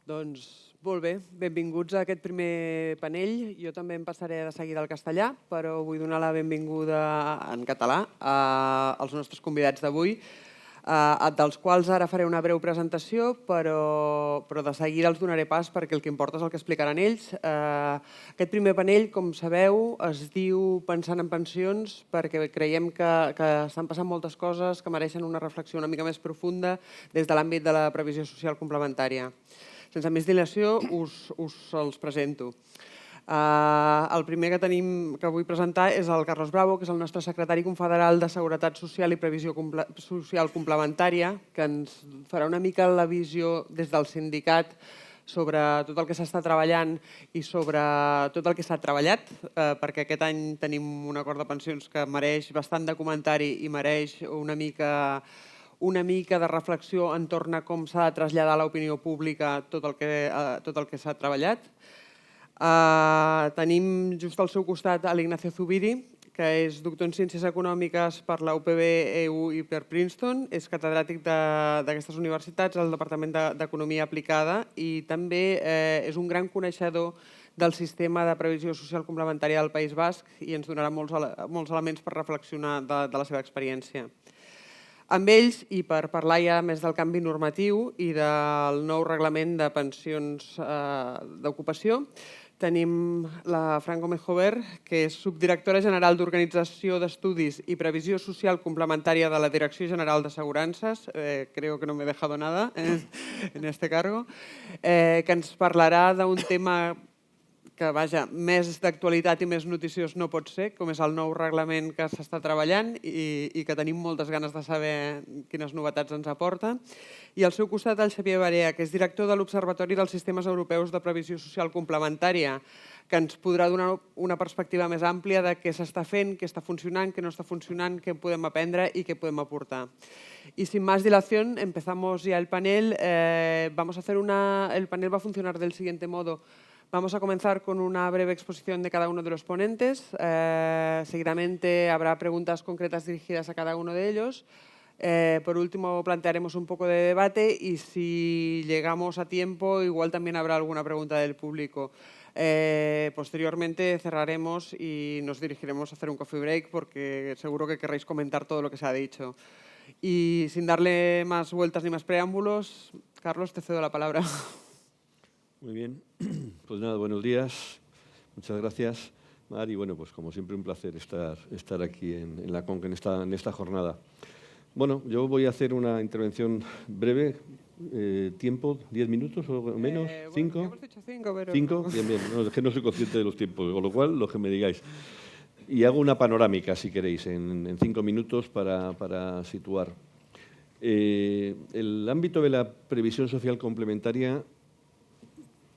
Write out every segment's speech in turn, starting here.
Doncs molt bé, benvinguts a aquest primer panell. Jo també em passaré de seguida al castellà, però vull donar la benvinguda en català als nostres convidats d'avui, dels quals ara faré una breu presentació, però de seguida els donaré pas perquè el que importa és el que explicaran ells. Aquest primer panell, com sabeu, es diu Pensant en pensions perquè creiem que estan passant moltes coses que mereixen una reflexió una mica més profunda des de l'àmbit de la previsió social complementària. Sense més dilació, us els presento. El primer que vull presentar és el Carlos Bravo, que és el nostre secretari confederal de Seguretat Social i Previsió Social Complementària, que ens farà una mica la visió des del sindicat sobre tot el que s'està treballant i sobre tot el que s'ha treballat, perquè aquest any tenim un acord de pensions que mereix bastant de comentari i mereix una mica de reflexió entorn a com s'ha de traslladar a l'opinió pública tot el que s'ha treballat. Tenim just al seu costat l'Ignacio Zubiri, que és doctor en Ciències Econòmiques per la UPB, EU i per Princeton. És catedràtic d'aquestes universitats al Departament d'Economia Aplicada i també és un gran coneixedor del sistema de previsió social complementària del País Basc i ens donarà molts elements per reflexionar de la seva experiència. Amb ells, i per parlar ja més del canvi normatiu i del nou reglament de pensions d'ocupació, tenim la Fran Gómez Jover, que és subdirectora general d'Organització d'Estudis i Previsió Social Complementària de la Direcció General d'Assegurances, creo que no m'he dejado nada en este cargo, que ens parlarà d'un tema que, vaja, més d'actualitat i més noticiós no pot ser, com és el nou reglament que s'està treballant i que tenim moltes ganes de saber quines novetats ens aporta. I al seu costat el Xavier Barea, que és director de l'Observatori dels Sistemes Europeus de Previsió Social Complementària, que ens podrà donar una perspectiva més àmplia de què s'està fent, què està funcionant, què no està funcionant, què podem aprendre i què podem aportar. Y sin más dilación, empezamos ya el panel. El panel va a funcionar del siguiente modo. Vamos a comenzar con una breve exposición de cada uno de los ponentes. Seguidamente habrá preguntas concretas dirigidas a cada uno de ellos. Por último, plantearemos un poco de debate y si llegamos a tiempo, igual también habrá alguna pregunta del público. Posteriormente cerraremos y nos dirigiremos a hacer un coffee break porque seguro que querréis comentar todo lo que se ha dicho. Y sin darle más vueltas ni más preámbulos, Carlos, te cedo la palabra. Muy bien, pues nada, buenos días, muchas gracias, Mar, y bueno, pues como siempre un placer estar aquí en la CONC en esta jornada. Bueno, yo voy a hacer una intervención breve, tiempo, 10 minutos o menos, 5. Hemos dicho 5, pero... 5, bien, no, es que no soy consciente de los tiempos, con lo cual, lo que me digáis. Y hago una panorámica, si queréis, en 5 minutos para situar. El ámbito de la previsión social complementaria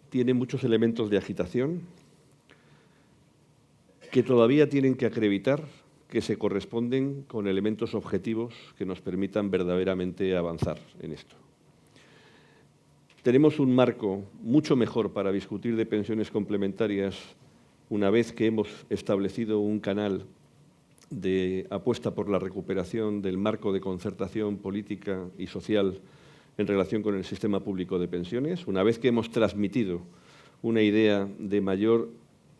tiene muchos elementos de agitación que todavía tienen que acreditar que se corresponden con elementos objetivos que nos permitan verdaderamente avanzar en esto. Tenemos un marco mucho mejor para discutir de pensiones complementarias una vez que hemos establecido un canal de apuesta por la recuperación del marco de concertación política y social en relación con el sistema público de pensiones, una vez que hemos transmitido una idea de mayor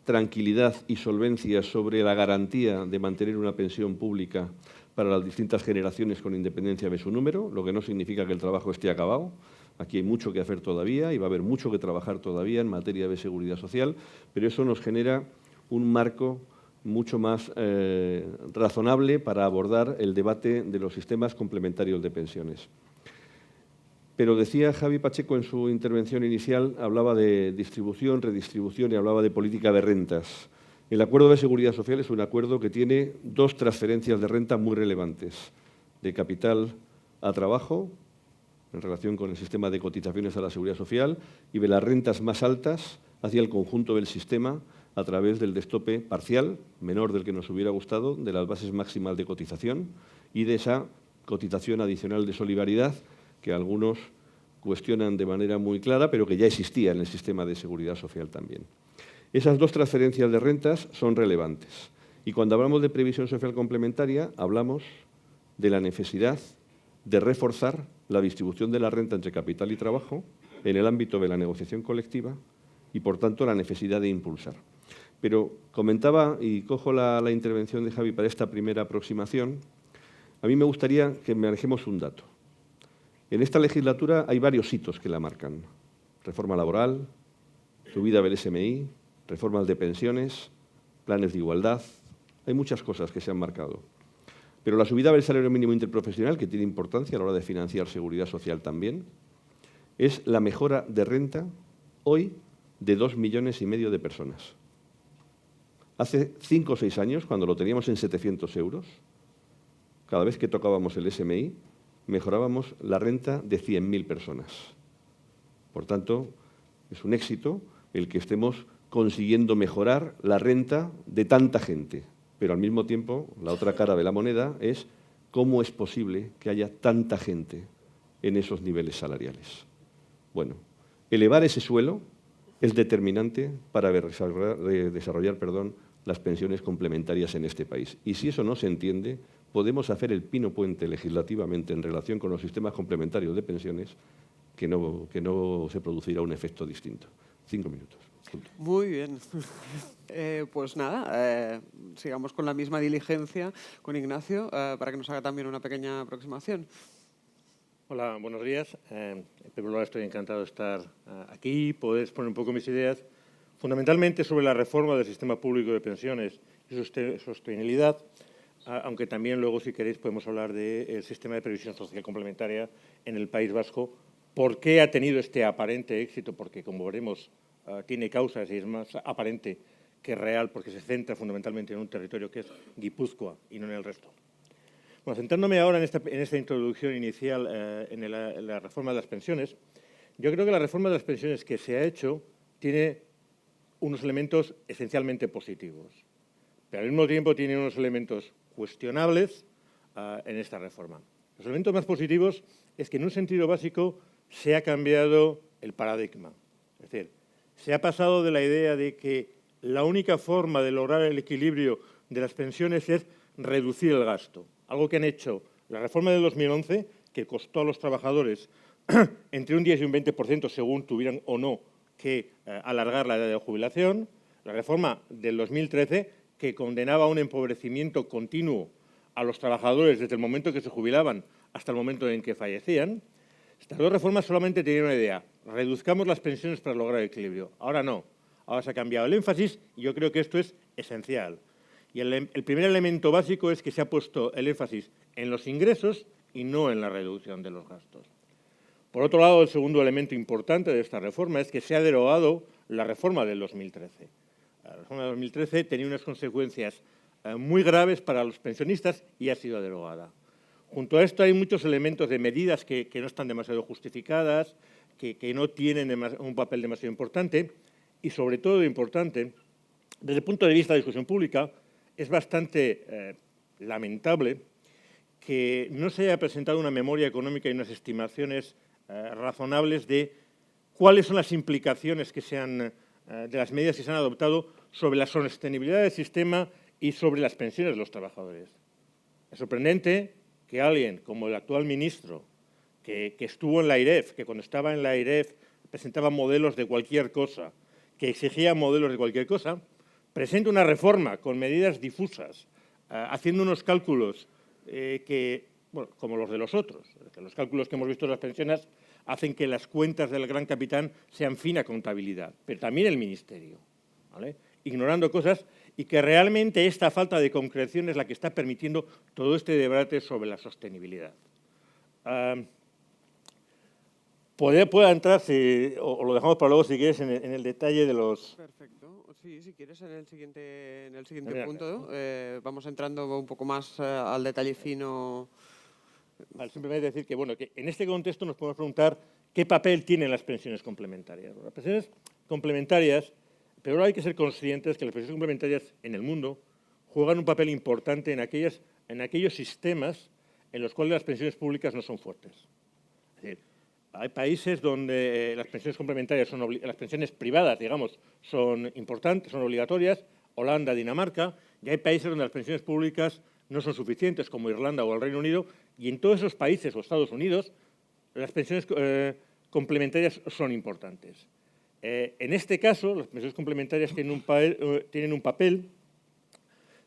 tranquilidad y solvencia sobre la garantía de mantener una pensión pública para las distintas generaciones con independencia de su número, lo que no significa que el trabajo esté acabado. Aquí hay mucho que hacer todavía y va a haber mucho que trabajar todavía en materia de seguridad social, pero eso nos genera un marco mucho más razonable para abordar el debate de los sistemas complementarios de pensiones. Pero decía Javi Pacheco en su intervención inicial, hablaba de distribución, redistribución y hablaba de política de rentas. El acuerdo de seguridad social es un acuerdo que tiene 2 transferencias de renta muy relevantes, de capital a trabajo, en relación con el sistema de cotizaciones a la seguridad social, y de las rentas más altas hacia el conjunto del sistema a través del destope parcial, menor del que nos hubiera gustado, de las bases máximas de cotización y de esa cotización adicional de solidaridad que algunos cuestionan de manera muy clara, pero que ya existía en el sistema de seguridad social también. Esas 2 transferencias de rentas son relevantes. Y cuando hablamos de previsión social complementaria, hablamos de la necesidad de reforzar la distribución de la renta entre capital y trabajo en el ámbito de la negociación colectiva y, por tanto, la necesidad de impulsar. Pero comentaba, y cojo la intervención de Javi para esta primera aproximación, a mí me gustaría que manejemos un dato. En esta legislatura hay varios hitos que la marcan. Reforma laboral, subida del SMI, reformas de pensiones, planes de igualdad. Hay muchas cosas que se han marcado. Pero la subida del salario mínimo interprofesional, que tiene importancia a la hora de financiar seguridad social también, es la mejora de renta hoy de 2,5 millones de personas. Hace 5 o 6 años, cuando lo teníamos en 700 euros, cada vez que tocábamos el SMI, mejorábamos la renta de 100.000 personas. Por tanto, es un éxito el que estemos consiguiendo mejorar la renta de tanta gente. Pero al mismo tiempo, la otra cara de la moneda es cómo es posible que haya tanta gente en esos niveles salariales. Bueno, elevar ese suelo es determinante para desarrollar las pensiones complementarias en este país. Y si eso no se entiende, podemos hacer el pino puente legislativamente en relación con los sistemas complementarios de pensiones que no se producirá un efecto distinto. 5 minutos. Punto. Muy bien. Pues nada, sigamos con la misma diligencia con Ignacio para que nos haga también una pequeña aproximación. Hola, buenos días. En primer lugar, estoy encantado de estar aquí y poder exponer un poco mis ideas, fundamentalmente sobre la reforma del sistema público de pensiones y su sostenibilidad, aunque también luego, si queréis, podemos hablar del sistema de previsión social complementaria en el País Vasco. ¿Por qué ha tenido este aparente éxito? Porque, como veremos, tiene causas y es más aparente que real, porque se centra fundamentalmente en un territorio que es Guipúzcoa y no en el resto. Bueno, centrándome ahora en esta introducción inicial en la reforma de las pensiones, yo creo que la reforma de las pensiones que se ha hecho tiene unos elementos esencialmente positivos, pero al mismo tiempo tiene unos elementos cuestionables en esta reforma. Los elementos más positivos es que en un sentido básico se ha cambiado el paradigma. Es decir, se ha pasado de la idea de que la única forma de lograr el equilibrio de las pensiones es reducir el gasto. Algo que han hecho la reforma de 2011, que costó a los trabajadores entre un 10 y un 20% según tuvieran o no que alargar la edad de jubilación. La reforma del 2013, que condenaba a un empobrecimiento continuo a los trabajadores desde el momento que se jubilaban hasta el momento en que fallecían. Estas dos reformas solamente tenían una idea: reduzcamos las pensiones para lograr el equilibrio. Ahora no. Ahora se ha cambiado el énfasis y yo creo que esto es esencial. Y el primer elemento básico es que se ha puesto el énfasis en los ingresos y no en la reducción de los gastos. Por otro lado, el segundo elemento importante de esta reforma es que se ha derogado la reforma del 2013. La reforma del 2013 tenía unas consecuencias muy graves para los pensionistas y ha sido derogada. Junto a esto hay muchos elementos de medidas que no están demasiado justificadas, que no tienen un papel demasiado importante y, sobre todo, importante, desde el punto de vista de la discusión pública, es bastante lamentable que no se haya presentado una memoria económica y unas estimaciones razonables de cuáles son las implicaciones de las medidas que se han adoptado sobre la sostenibilidad del sistema y sobre las pensiones de los trabajadores. Es sorprendente que alguien como el actual ministro, que estuvo en la AIREF, que cuando estaba en la AIREF presentaba modelos de cualquier cosa, que exigía modelos de cualquier cosa, presenta una reforma con medidas difusas, haciendo unos cálculos como los de los otros. Los cálculos que hemos visto de las pensiones hacen que las cuentas del gran capitán sean fina contabilidad, pero también el Ministerio, ¿vale? Ignorando cosas, y que realmente esta falta de concreción es la que está permitiendo todo este debate sobre la sostenibilidad. Puede entrar, o lo dejamos para luego, si quieres, en el detalle de los... Perfecto. Sí, si quieres, en el siguiente punto vamos entrando un poco más al detalle fino. Vale, simplemente decir que en este contexto nos podemos preguntar qué papel tienen las pensiones complementarias. Las pensiones complementarias, pero ahora hay que ser conscientes que las pensiones complementarias en el mundo juegan un papel importante en aquellos sistemas en los cuales las pensiones públicas no son fuertes. Es decir, hay países donde las pensiones complementarias, las pensiones privadas, digamos, son importantes, son obligatorias, Holanda, Dinamarca, y hay países donde las pensiones públicas no son suficientes, como Irlanda o el Reino Unido, y en todos esos países, o Estados Unidos, las pensiones complementarias son importantes. En este caso, las pensiones complementarias tienen un papel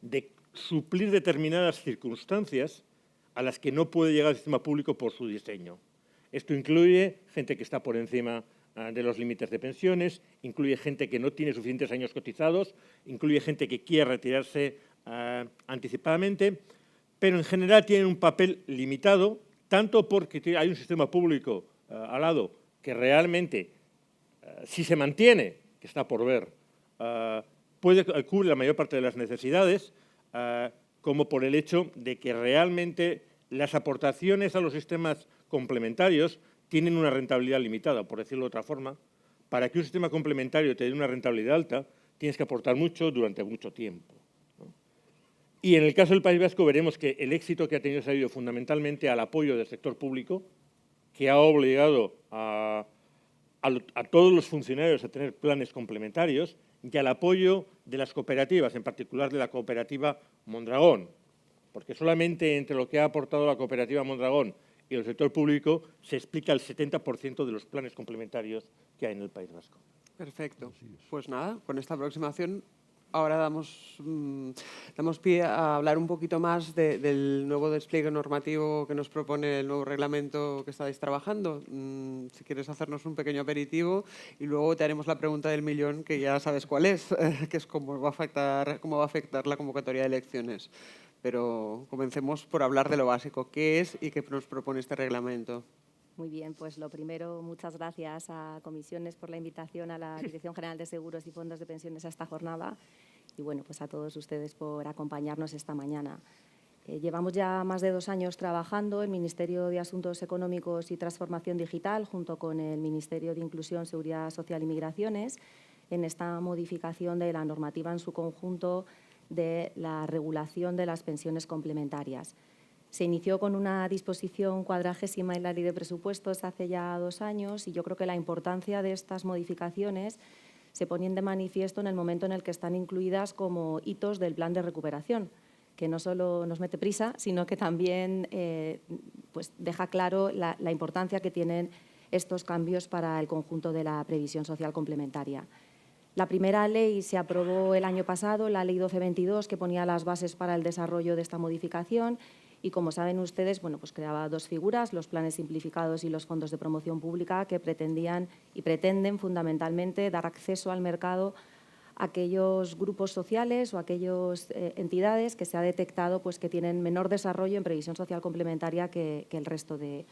de suplir determinadas circunstancias a las que no puede llegar el sistema público por su diseño. Esto incluye gente que está por encima de los límites de pensiones, incluye gente que no tiene suficientes años cotizados, incluye gente que quiere retirarse anticipadamente, pero en general tienen un papel limitado, tanto porque hay un sistema público al lado que realmente, si se mantiene, que está por ver, cubre la mayor parte de las necesidades, como por el hecho de que realmente las aportaciones a los sistemas complementarios tienen una rentabilidad limitada, por decirlo de otra forma. Para que un sistema complementario te dé una rentabilidad alta, tienes que aportar mucho durante mucho tiempo, ¿no? Y en el caso del País Vasco veremos que el éxito que ha tenido se ha ido fundamentalmente al apoyo del sector público, que ha obligado a todos los funcionarios a tener planes complementarios, y al apoyo de las cooperativas, en particular de la cooperativa Mondragón, porque solamente entre lo que ha aportado la cooperativa Mondragón y el sector público se explica el 70% de los planes complementarios que hay en el País Vasco. Perfecto. Pues nada, con esta aproximación ahora damos pie a hablar un poquito más del nuevo despliegue normativo que nos propone el nuevo reglamento que estáis trabajando. Si quieres hacernos un pequeño aperitivo y luego te haremos la pregunta del millón, que ya sabes cuál es, que es cómo va a afectar la convocatoria de elecciones. Pero comencemos por hablar de lo básico. ¿Qué es y qué nos propone este reglamento? Muy bien, pues lo primero, muchas gracias a Comisiones por la invitación a la Dirección General de Seguros y Fondos de Pensiones a esta jornada y, bueno, pues a todos ustedes por acompañarnos esta mañana. Llevamos ya más de 2 años trabajando el Ministerio de Asuntos Económicos y Transformación Digital junto con el Ministerio de Inclusión, Seguridad Social y Migraciones en esta modificación de la normativa en su conjunto de la regulación de las pensiones complementarias. Se inició con una disposición 40ª en la Ley de Presupuestos hace ya 2 años y yo creo que la importancia de estas modificaciones se ponen de manifiesto en el momento en el que están incluidas como hitos del plan de recuperación, que no solo nos mete prisa, sino que también pues deja claro la importancia que tienen estos cambios para el conjunto de la previsión social complementaria. La primera ley se aprobó el año pasado, la Ley 1222, que ponía las bases para el desarrollo de esta modificación y, como saben ustedes, bueno, pues creaba 2 figuras, los planes simplificados y los fondos de promoción pública, que pretendían y pretenden fundamentalmente dar acceso al mercado a aquellos grupos sociales o aquellas entidades que se ha detectado pues, que tienen menor desarrollo en previsión social complementaria que el resto de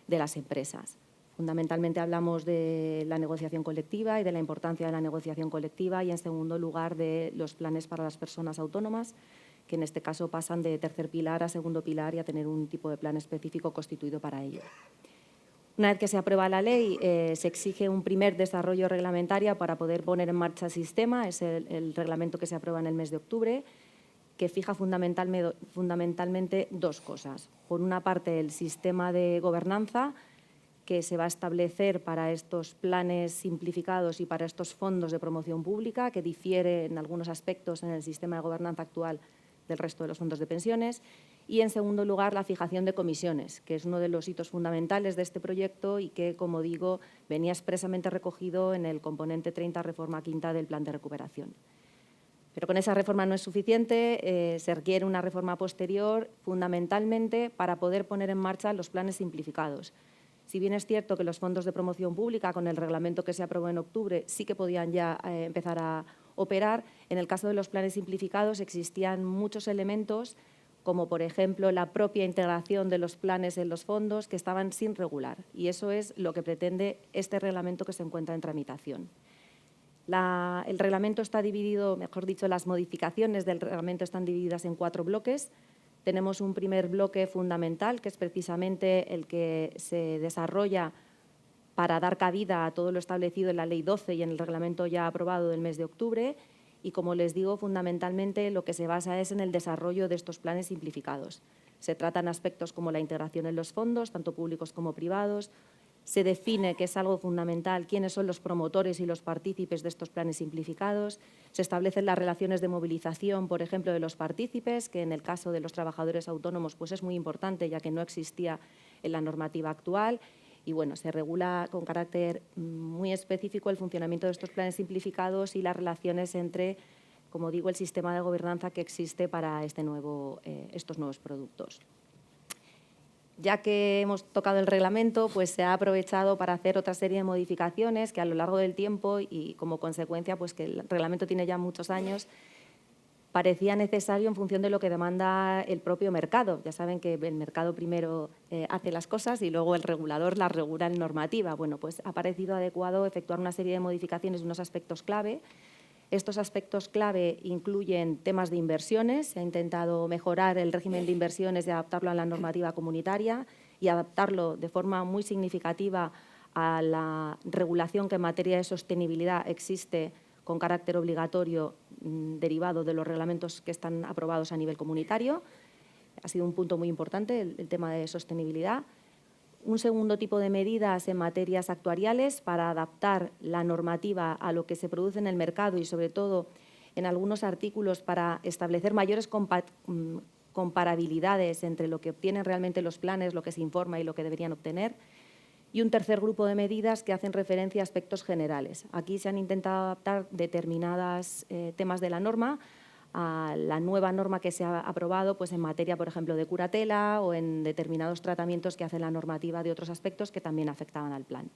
las empresas. Fundamentalmente hablamos de la negociación colectiva y de la importancia de la negociación colectiva y, en segundo lugar, de los planes para las personas autónomas, que en este caso pasan de tercer pilar a segundo pilar y a tener un tipo de plan específico constituido para ello. Una vez que se aprueba la ley, se exige un primer desarrollo reglamentario para poder poner en marcha el sistema. Es el reglamento que se aprueba en el mes de octubre, que fija fundamentalmente 2 cosas. Por una parte, el sistema de gobernanza que se va a establecer para estos planes simplificados y para estos fondos de promoción pública, que difiere en algunos aspectos en el sistema de gobernanza actual del resto de los fondos de pensiones. Y, en segundo lugar, la fijación de comisiones, que es uno de los hitos fundamentales de este proyecto y que, como digo, venía expresamente recogido en el componente 30, reforma 5ª del Plan de Recuperación. Pero con esa reforma no es suficiente, se requiere una reforma posterior, fundamentalmente para poder poner en marcha los planes simplificados. Si bien es cierto que los fondos de promoción pública, con el reglamento que se aprobó en octubre, sí que podían ya empezar a operar, en el caso de los planes simplificados existían muchos elementos, como por ejemplo la propia integración de los planes en los fondos, que estaban sin regular. Y eso es lo que pretende este reglamento que se encuentra en tramitación. El reglamento está dividido, mejor dicho, las modificaciones del reglamento están divididas en 4 bloques. Tenemos un primer bloque fundamental, que es precisamente el que se desarrolla para dar cabida a todo lo establecido en la Ley 12 y en el reglamento ya aprobado del mes de octubre. Y, como les digo, fundamentalmente lo que se basa es en el desarrollo de estos planes simplificados. Se tratan aspectos como la integración en los fondos, tanto públicos como privados. Se define, que es algo fundamental, quiénes son los promotores y los partícipes de estos planes simplificados. Se establecen las relaciones de movilización, por ejemplo, de los partícipes, que en el caso de los trabajadores autónomos pues es muy importante, ya que no existía en la normativa actual. Y bueno, se regula con carácter muy específico el funcionamiento de estos planes simplificados y las relaciones entre, como digo, el sistema de gobernanza que existe para estos nuevos productos. Ya que hemos tocado el reglamento, pues se ha aprovechado para hacer otra serie de modificaciones que a lo largo del tiempo y como consecuencia, pues que el reglamento tiene ya muchos años, parecía necesario en función de lo que demanda el propio mercado. Ya saben que el mercado primero hace las cosas y luego el regulador las regula en normativa. Bueno, pues ha parecido adecuado efectuar una serie de modificaciones de unos aspectos clave. Estos aspectos clave incluyen temas de inversiones. Se ha intentado mejorar el régimen de inversiones y adaptarlo a la normativa comunitaria y adaptarlo de forma muy significativa a la regulación que en materia de sostenibilidad existe con carácter obligatorio derivado de los reglamentos que están aprobados a nivel comunitario. Ha sido un punto muy importante el tema de sostenibilidad. Un segundo tipo de medidas en materias actuariales para adaptar la normativa a lo que se produce en el mercado y, sobre todo, en algunos artículos para establecer mayores comparabilidades entre lo que obtienen realmente los planes, lo que se informa y lo que deberían obtener. Y un tercer grupo de medidas que hacen referencia a aspectos generales. Aquí se han intentado adaptar determinados temas de la norma a la nueva norma que se ha aprobado pues en materia, por ejemplo, de curatela o en determinados tratamientos que hace la normativa de otros aspectos que también afectaban al plan.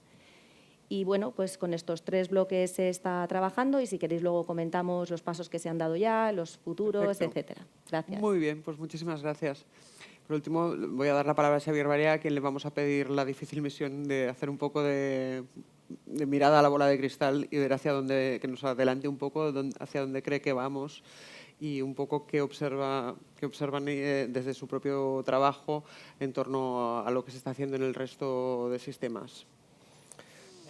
Y bueno, pues con estos 3 bloques se está trabajando y si queréis luego comentamos los pasos que se han dado ya, los futuros, Perfecto. etcétera. Gracias. Muy bien, pues muchísimas gracias. Por último, voy a dar la palabra a Xavier Barea, a quien le vamos a pedir la difícil misión de hacer un poco de mirada a la bola de cristal y ver hacia dónde, que nos adelante un poco hacia dónde cree que vamos y un poco qué observan desde su propio trabajo en torno a lo que se está haciendo en el resto de sistemas.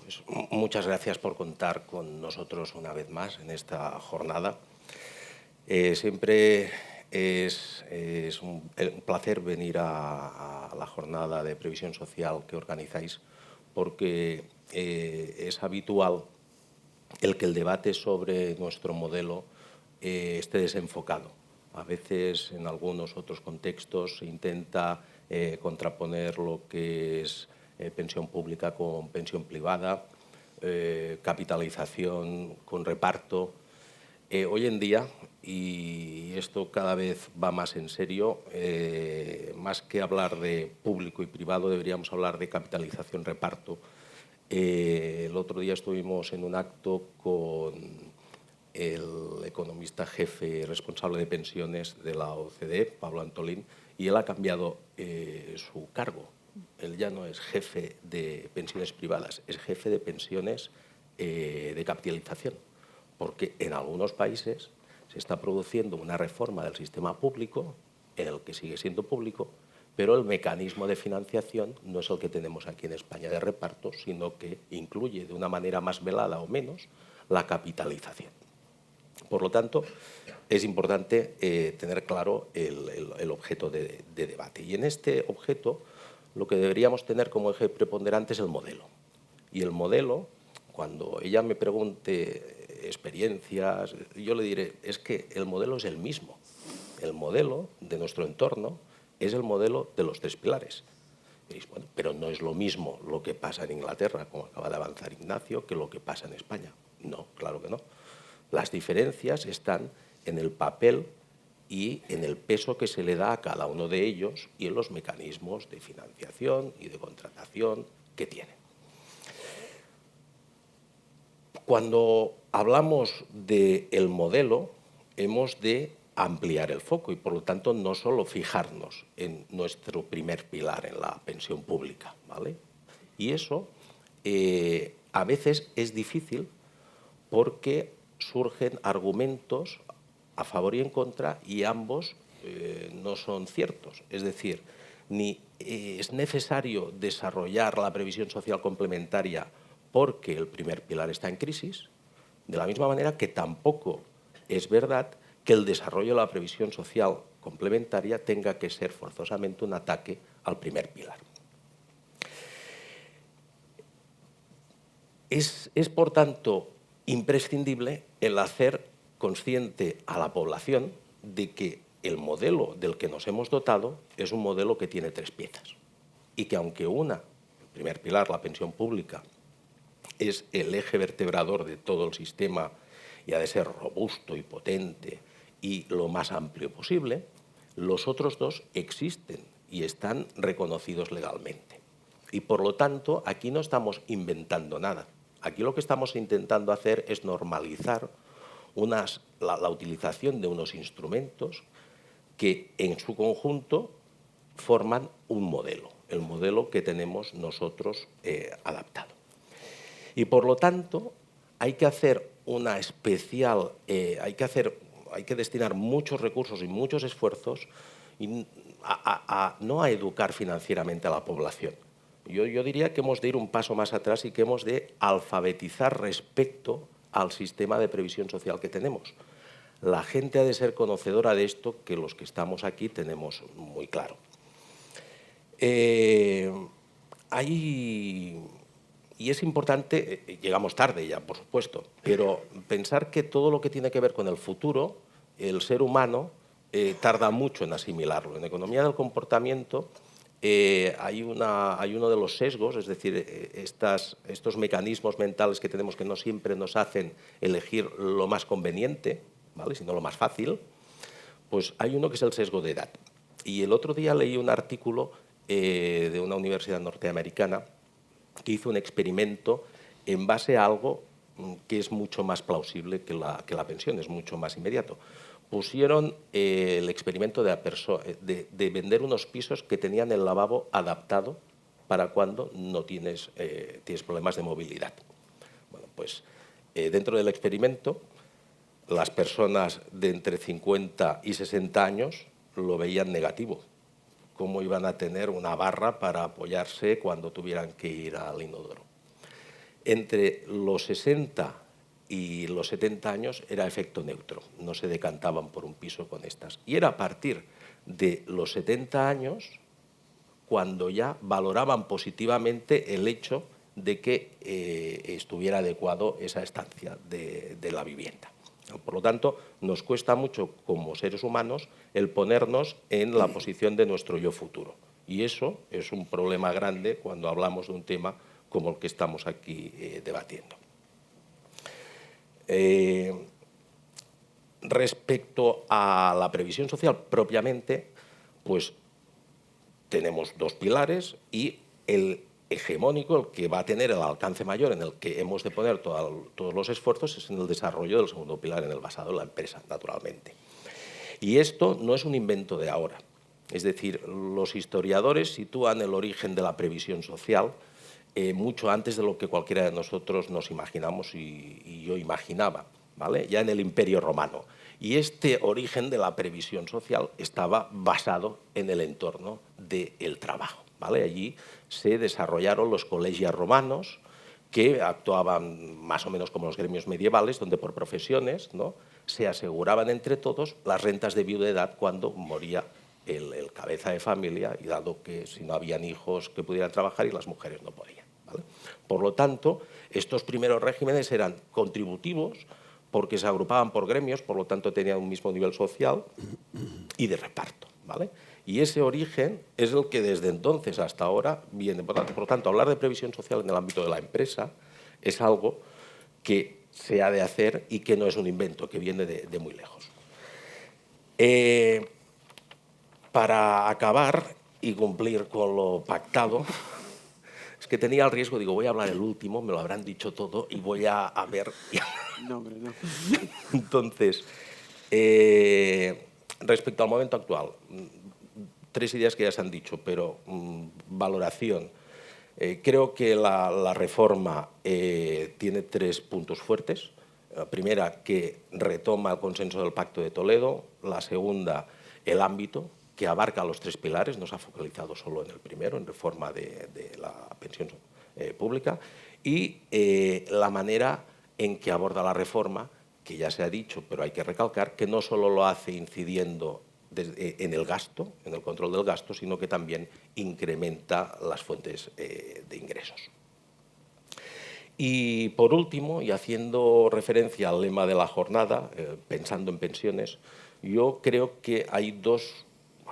Pues muchas gracias por contar con nosotros una vez más en esta jornada. Siempre es un placer venir a la jornada de previsión social que organizáis porque es habitual el que el debate sobre nuestro modelo esté desenfocado. A veces, en algunos otros contextos, se intenta contraponer lo que es pensión pública con pensión privada, capitalización con reparto. Hoy en día, y esto cada vez va más en serio, más que hablar de público y privado, deberíamos hablar de capitalización-reparto. El otro día estuvimos en un acto con el economista jefe responsable de pensiones de la OCDE, Pablo Antolín, y él ha cambiado su cargo. Él ya no es jefe de pensiones privadas, es jefe de pensiones de capitalización, porque en algunos países se está produciendo una reforma del sistema público, en el que sigue siendo público, pero el mecanismo de financiación no es el que tenemos aquí en España de reparto, sino que incluye de una manera más velada o menos la capitalización. Por lo tanto, es importante tener claro el objeto de debate. Y en este objeto, lo que deberíamos tener como eje preponderante es el modelo. Y el modelo, cuando ella me pregunte experiencias, yo le diré, es que el modelo es el mismo. El modelo de nuestro entorno es el modelo de los 3 pilares. Diréis, bueno, pero no es lo mismo lo que pasa en Inglaterra, como acaba de avanzar Ignacio, que lo que pasa en España. No, claro que no. Las diferencias están en el papel y en el peso que se le da a cada uno de ellos y en los mecanismos de financiación y de contratación que tienen. Cuando hablamos del modelo, hemos de ampliar el foco y, por lo tanto, no solo fijarnos en nuestro primer pilar, en la pensión pública, ¿vale? Y eso a veces es difícil porque surgen argumentos a favor y en contra y ambos no son ciertos. Es decir, ni es necesario desarrollar la previsión social complementaria porque el primer pilar está en crisis, de la misma manera que tampoco es verdad que el desarrollo de la previsión social complementaria tenga que ser forzosamente un ataque al primer pilar. Es por tanto, imprescindible el hacer consciente a la población de que el modelo del que nos hemos dotado es un modelo que tiene 3 piezas y que aunque una primer pilar, la pensión pública, es el eje vertebrador de todo el sistema y ha de ser robusto y potente y lo más amplio posible, los otros dos existen y están reconocidos legalmente. Y por lo tanto, aquí no estamos inventando nada. Aquí lo que estamos intentando hacer es normalizar la utilización de unos instrumentos que en su conjunto forman un modelo, el modelo que tenemos nosotros adaptado. Y por lo tanto, hay que hacer una especial, hay que destinar muchos recursos y muchos esfuerzos no a educar financieramente a la población. Yo diría que hemos de ir un paso más atrás y que hemos de alfabetizar respecto al sistema de previsión social que tenemos. La gente ha de ser conocedora de esto, que los que estamos aquí tenemos muy claro. Y es importante, llegamos tarde ya, por supuesto, pero pensar que todo lo que tiene que ver con el futuro, el ser humano tarda mucho en asimilarlo. En economía del comportamiento hay uno de los sesgos, es decir, estos mecanismos mentales que tenemos que no siempre nos hacen elegir lo más conveniente, ¿vale?, sino lo más fácil, pues hay uno que es el sesgo de edad. Y el otro día leí un artículo de una universidad norteamericana que hizo un experimento en base a algo que es mucho más plausible que la pensión, es mucho más inmediato. Pusieron el experimento de vender unos pisos que tenían el lavabo adaptado para cuando no tienes problemas de movilidad. Bueno, pues dentro del experimento, las personas de entre 50 y 60 años lo veían negativo. Cómo iban a tener una barra para apoyarse cuando tuvieran que ir al inodoro. Entre los 60 y los 70 años era efecto neutro, no se decantaban por un piso con estas. Y era a partir de los 70 años cuando ya valoraban positivamente el hecho de que estuviera adecuado esa estancia de la vivienda. Por lo tanto, nos cuesta mucho como seres humanos el ponernos en la posición de nuestro yo futuro. Y eso es un problema grande cuando hablamos de un tema como el que estamos aquí debatiendo. Respecto a la previsión social propiamente, pues tenemos dos pilares y el hegemónico, el que va a tener el alcance mayor, en el que hemos de poner todos los esfuerzos, es en el desarrollo del segundo pilar, en el basado en la empresa, naturalmente. Y esto no es un invento de ahora. Es decir, los historiadores sitúan el origen de la previsión social mucho antes de lo que cualquiera de nosotros nos imaginamos y yo imaginaba, ¿vale?, ya en el Imperio Romano. Y este origen de la previsión social estaba basado en el entorno del trabajo, ¿vale? Allí se desarrollaron los colegios romanos, que actuaban más o menos como los gremios medievales, donde por profesiones, ¿no?, se aseguraban entre todos las rentas de viudedad cuando moría el cabeza de familia, y dado que si no habían hijos que pudieran trabajar y las mujeres no podían, ¿vale? Por lo tanto, estos primeros regímenes eran contributivos porque se agrupaban por gremios, por lo tanto tenían un mismo nivel social y de reparto, ¿vale? Y ese origen es el que desde entonces hasta ahora viene. Por lo tanto, hablar de previsión social en el ámbito de la empresa es algo que se ha de hacer y que no es un invento, que viene de muy lejos. Para acabar y cumplir con lo pactado, es que tenía el riesgo, digo, voy a hablar el último, me lo habrán dicho todo y voy a ver... No, hombre, no. Entonces, respecto al momento actual, 3 ideas que ya se han dicho, pero valoración. Creo que la reforma tiene 3 puntos fuertes. La primera, que retoma el consenso del Pacto de Toledo. La segunda, el ámbito, que abarca los 3 pilares, no se ha focalizado solo en el primero, en reforma de la pensión pública. Y la manera en que aborda la reforma, que ya se ha dicho, pero hay que recalcar, que no solo lo hace incidiendo en el gasto, en el control del gasto, sino que también incrementa las fuentes de ingresos. Y por último, y haciendo referencia al lema de la jornada, pensando en pensiones, yo creo que hay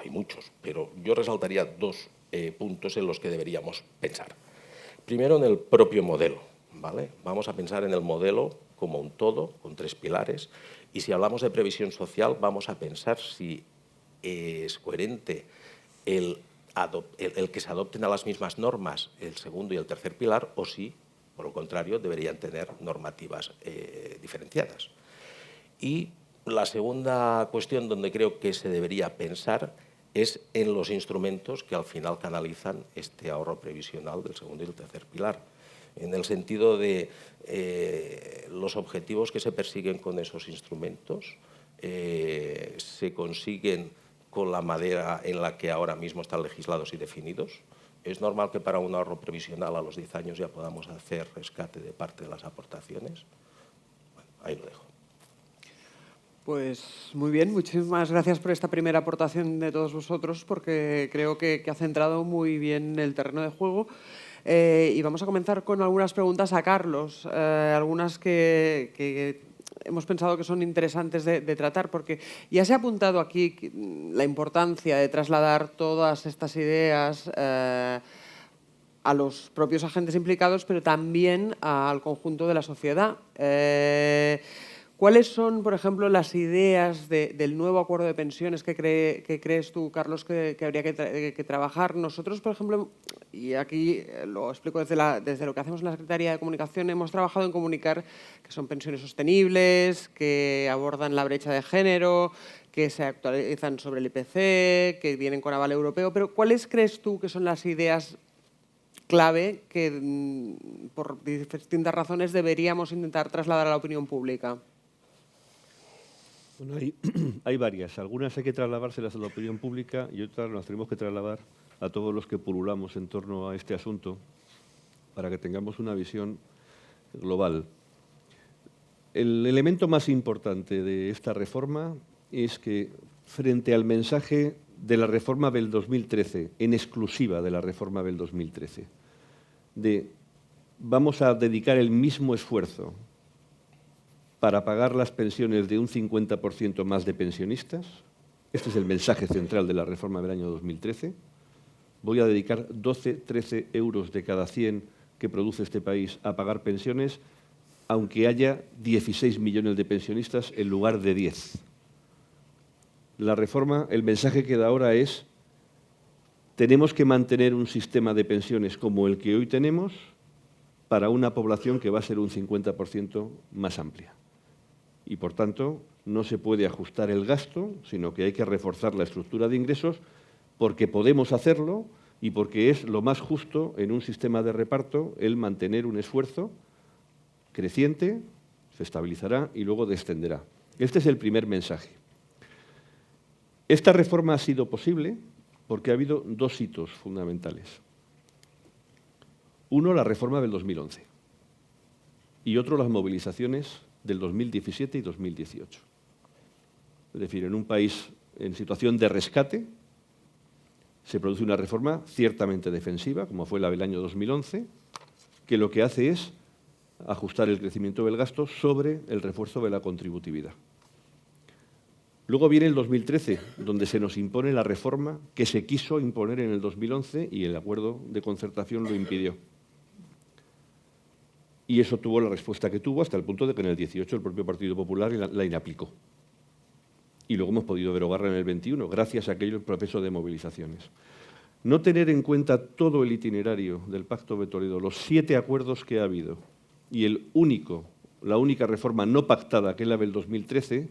muchos, pero yo resaltaría 2 puntos en los que deberíamos pensar. Primero en el propio modelo, ¿vale? Vamos a pensar en el modelo como un todo, con 3 pilares, y si hablamos de previsión social, vamos a pensar si es coherente el que se adopten a las mismas normas el segundo y el tercer pilar, o si, por lo contrario, deberían tener normativas diferenciadas. Y la segunda cuestión donde creo que se debería pensar es en los instrumentos que al final canalizan este ahorro previsional del segundo y el tercer pilar, en el sentido de los objetivos que se persiguen con esos instrumentos se consiguen con la manera en la que ahora mismo están legislados y definidos. Es normal que para un ahorro previsional a los 10 años ya podamos hacer rescate de parte de las aportaciones. Bueno, ahí lo dejo. Pues muy bien, muchísimas gracias por esta primera aportación de todos vosotros, porque creo que ha centrado muy bien el terreno de juego. Y vamos a comenzar con algunas preguntas a Carlos, algunas que hemos pensado que son interesantes de tratar, porque ya se ha apuntado aquí la importancia de trasladar todas estas ideas a los propios agentes implicados, pero también al conjunto de la sociedad. ¿Cuáles son, por ejemplo, las ideas del nuevo acuerdo de pensiones que crees tú, Carlos, que habría que trabajar? Nosotros, por ejemplo, y aquí lo explico desde lo que hacemos en la Secretaría de Comunicación, hemos trabajado en comunicar que son pensiones sostenibles, que abordan la brecha de género, que se actualizan sobre el IPC, que vienen con aval europeo. Pero ¿cuáles crees tú que son las ideas clave que, por distintas razones, deberíamos intentar trasladar a la opinión pública? Bueno, hay varias. Algunas hay que trasladárselas a la opinión pública y otras las tenemos que trasladar a todos los que pululamos en torno a este asunto para que tengamos una visión global. El elemento más importante de esta reforma es que, frente al mensaje de la reforma del 2013, en exclusiva de la reforma del 2013, de vamos a dedicar el mismo esfuerzo para pagar las pensiones de un 50% más de pensionistas. Este es el mensaje central de la reforma del año 2013. Voy a dedicar 12-13 euros de cada 100 que produce este país a pagar pensiones, aunque haya 16 millones de pensionistas en lugar de 10. La reforma, el mensaje que da ahora es: tenemos que mantener un sistema de pensiones como el que hoy tenemos para una población que va a ser un 50% más amplia. Y, por tanto, no se puede ajustar el gasto, sino que hay que reforzar la estructura de ingresos, porque podemos hacerlo y porque es lo más justo en un sistema de reparto el mantener un esfuerzo creciente, se estabilizará y luego descenderá. Este es el primer mensaje. Esta reforma ha sido posible porque ha habido 2 hitos fundamentales. Uno, la reforma del 2011, y otro, las movilizaciones del 2017 y 2018. Es decir, en un país en situación de rescate se produce una reforma ciertamente defensiva, como fue la del año 2011, que lo que hace es ajustar el crecimiento del gasto sobre el refuerzo de la contributividad. Luego viene el 2013, donde se nos impone la reforma que se quiso imponer en el 2011 y el acuerdo de concertación lo impidió. Y eso tuvo la respuesta que tuvo, hasta el punto de que en el 18 el propio Partido Popular la inaplicó. Y luego hemos podido derogarla en el 21, gracias a aquel proceso de movilizaciones. No tener en cuenta todo el itinerario del Pacto de Toledo, los 7 acuerdos que ha habido, y la única reforma no pactada, que es la del 2013,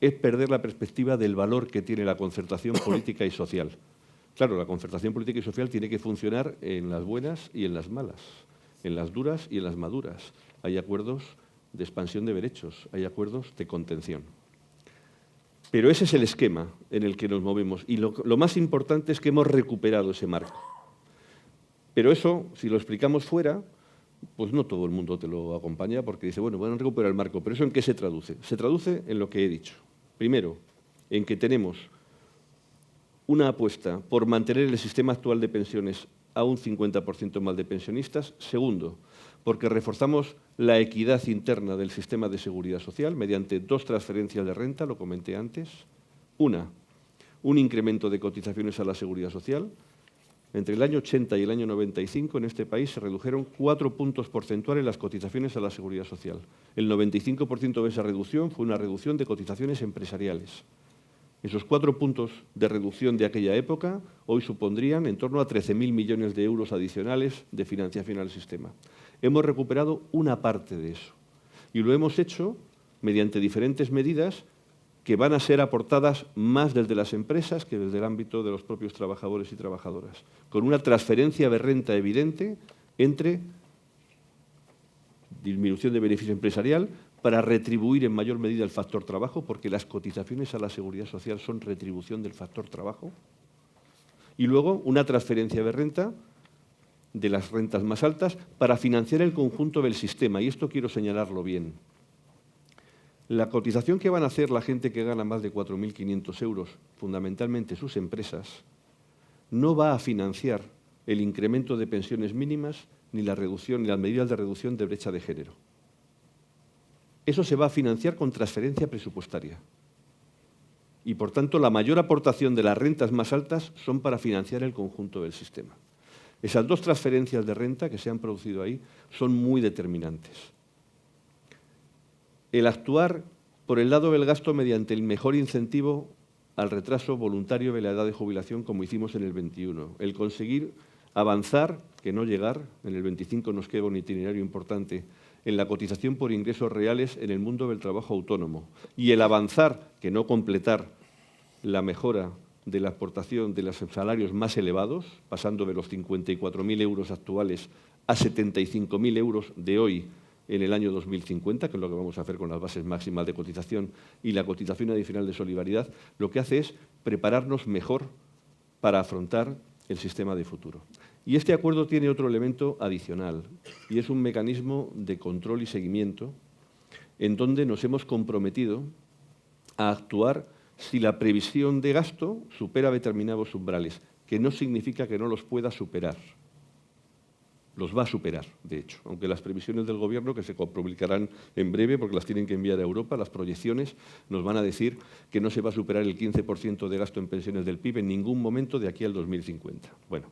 es perder la perspectiva del valor que tiene la concertación política y social. Claro, la concertación política y social tiene que funcionar en las buenas y en las malas, en las duras y en las maduras. Hay acuerdos de expansión de derechos, hay acuerdos de contención. Pero ese es el esquema en el que nos movemos y lo más importante es que hemos recuperado ese marco. Pero eso, si lo explicamos fuera, pues no todo el mundo te lo acompaña porque dice, bueno, van a recuperar el marco, pero ¿eso en qué se traduce? Se traduce en lo que he dicho. Primero, en que tenemos una apuesta por mantener el sistema actual de pensiones a un 50% más de pensionistas. Segundo, porque reforzamos la equidad interna del sistema de seguridad social mediante 2 transferencias de renta, lo comenté antes. Una, un incremento de cotizaciones a la seguridad social Entre el año 80 y el año 95 en este país se redujeron 4 puntos porcentuales las cotizaciones a la Seguridad Social. El 95% de esa reducción fue una reducción de cotizaciones empresariales. Esos 4 puntos de reducción de aquella época hoy supondrían en torno a 13.000 millones de euros adicionales de financiación al sistema. Hemos recuperado una parte de eso y lo hemos hecho mediante diferentes medidas que van a ser aportadas más desde las empresas que desde el ámbito de los propios trabajadores y trabajadoras, con una transferencia de renta evidente entre disminución de beneficio empresarial para retribuir en mayor medida el factor trabajo, porque las cotizaciones a la Seguridad Social son retribución del factor trabajo, y luego una transferencia de renta de las rentas más altas para financiar el conjunto del sistema, y esto quiero señalarlo bien. La cotización que van a hacer la gente que gana más de 4.500 euros, fundamentalmente sus empresas, no va a financiar el incremento de pensiones mínimas ni la reducción, ni las medidas de reducción de brecha de género. Eso se va a financiar con transferencia presupuestaria. Y, por tanto, la mayor aportación de las rentas más altas son para financiar el conjunto del sistema. Esas dos transferencias de renta que se han producido ahí son muy determinantes. El actuar por el lado del gasto mediante el mejor incentivo al retraso voluntario de la edad de jubilación, como hicimos en el 21. El conseguir avanzar, que no llegar, en el 25 nos queda un itinerario importante, en la cotización por ingresos reales en el mundo del trabajo autónomo. Y el avanzar, que no completar, la mejora de la aportación de los salarios más elevados, pasando de los 54.000 euros actuales a 75.000 euros de hoy, en el año 2050, que es lo que vamos a hacer con las bases máximas de cotización y la cotización adicional de solidaridad, lo que hace es prepararnos mejor para afrontar el sistema de futuro. Y este acuerdo tiene otro elemento adicional, y es un mecanismo de control y seguimiento en donde nos hemos comprometido a actuar si la previsión de gasto supera determinados umbrales, que no significa que no los pueda superar. Los va a superar, de hecho, aunque las previsiones del Gobierno, que se publicarán en breve, porque las tienen que enviar a Europa, las proyecciones nos van a decir que no se va a superar el 15% de gasto en pensiones del PIB en ningún momento de aquí al 2050. Bueno,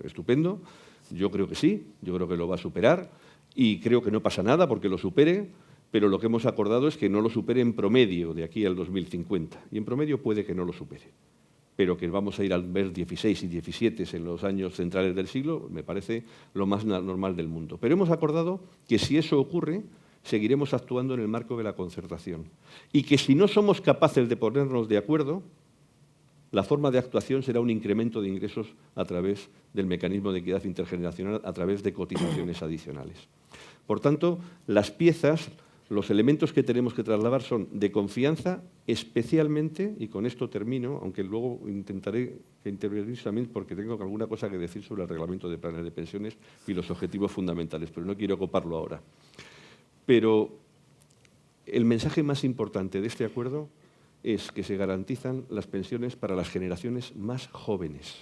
estupendo, yo creo que sí, yo creo que lo va a superar y creo que no pasa nada porque lo supere, pero lo que hemos acordado es que no lo supere en promedio de aquí al 2050 y en promedio puede que no lo supere, pero que vamos a ir al ver 16 y 17 en los años centrales del siglo, me parece lo más normal del mundo. Pero hemos acordado que si eso ocurre, seguiremos actuando en el marco de la concertación. Y que si no somos capaces de ponernos de acuerdo, la forma de actuación será un incremento de ingresos a través del mecanismo de equidad intergeneracional, a través de cotizaciones adicionales. Por tanto, las piezas, los elementos que tenemos que trasladar son de confianza, especialmente, y con esto termino, aunque luego intentaré intervenir también porque tengo alguna cosa que decir sobre el reglamento de planes de pensiones y los objetivos fundamentales, pero no quiero ocuparlo ahora. Pero el mensaje más importante de este acuerdo es que se garantizan las pensiones para las generaciones más jóvenes.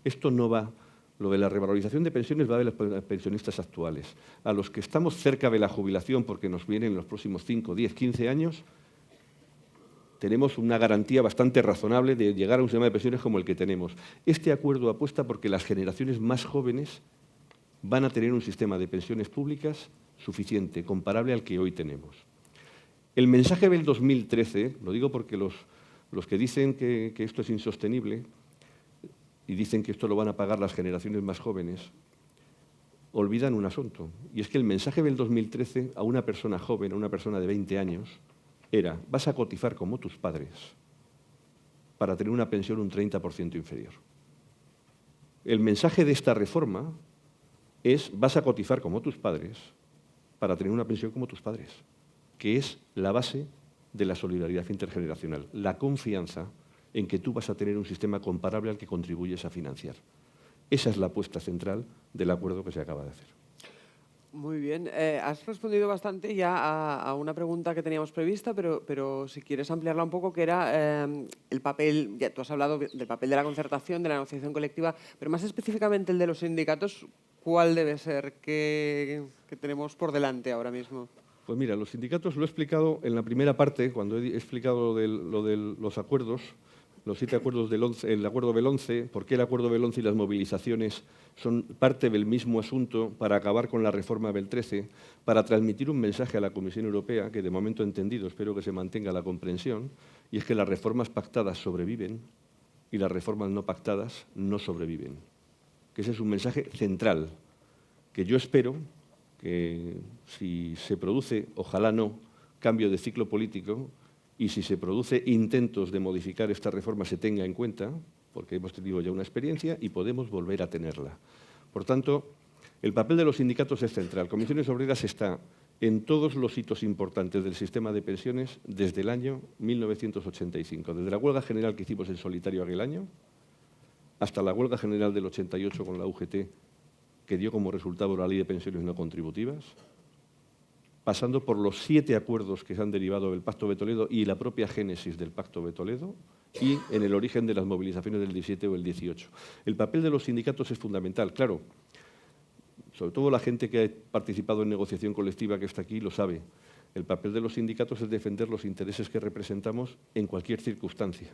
Esto no va... Lo de la revalorización de pensiones va de los pensionistas actuales. A los que estamos cerca de la jubilación, porque nos vienen en los próximos 5, 10, 15 años, tenemos una garantía bastante razonable de llegar a un sistema de pensiones como el que tenemos. Este acuerdo apuesta porque las generaciones más jóvenes van a tener un sistema de pensiones públicas suficiente, comparable al que hoy tenemos. El mensaje del 2013, lo digo porque los que dicen que esto es insostenible, y dicen que esto lo van a pagar las generaciones más jóvenes, olvidan un asunto. Y es que el mensaje del 2013 a una persona joven, a una persona de 20 años, era: vas a cotizar como tus padres para tener una pensión un 30% inferior. El mensaje de esta reforma es: vas a cotizar como tus padres para tener una pensión como tus padres, que es la base de la solidaridad intergeneracional, la confianza en que tú vas a tener un sistema comparable al que contribuyes a financiar. Esa es la apuesta central del acuerdo que se acaba de hacer. Muy bien. Has respondido bastante ya a una pregunta que teníamos prevista, pero si quieres ampliarla un poco, que era el papel, ya tú has hablado del papel de la concertación, de la negociación colectiva, pero más específicamente el de los sindicatos, ¿cuál debe ser que tenemos por delante ahora mismo? Pues mira, los sindicatos lo he explicado en la primera parte, cuando he explicado lo de los acuerdos. los 7 acuerdos del 11, el acuerdo del 11, por qué el acuerdo del 11 y las movilizaciones son parte del mismo asunto para acabar con la reforma del 13, para transmitir un mensaje a la Comisión Europea, que de momento he entendido, espero que se mantenga la comprensión, y es que las reformas pactadas sobreviven y las reformas no pactadas no sobreviven. Que ese es un mensaje central, que yo espero que si se produce, ojalá no, cambio de ciclo político, y si se produce intentos de modificar esta reforma se tenga en cuenta, porque hemos tenido ya una experiencia y podemos volver a tenerla. Por tanto, el papel de los sindicatos es central. Comisiones Obreras está en todos los hitos importantes del sistema de pensiones desde el año 1985, desde la huelga general que hicimos en solitario aquel año, hasta la huelga general del 88 con la UGT, que dio como resultado la Ley de Pensiones No Contributivas, pasando por los 7 acuerdos que se han derivado del Pacto de Toledo y la propia génesis del Pacto de Toledo, y en el origen de las movilizaciones del 17 o el 18. El papel de los sindicatos es fundamental, claro. Sobre todo la gente que ha participado en negociación colectiva que está aquí lo sabe. El papel de los sindicatos es defender los intereses que representamos en cualquier circunstancia.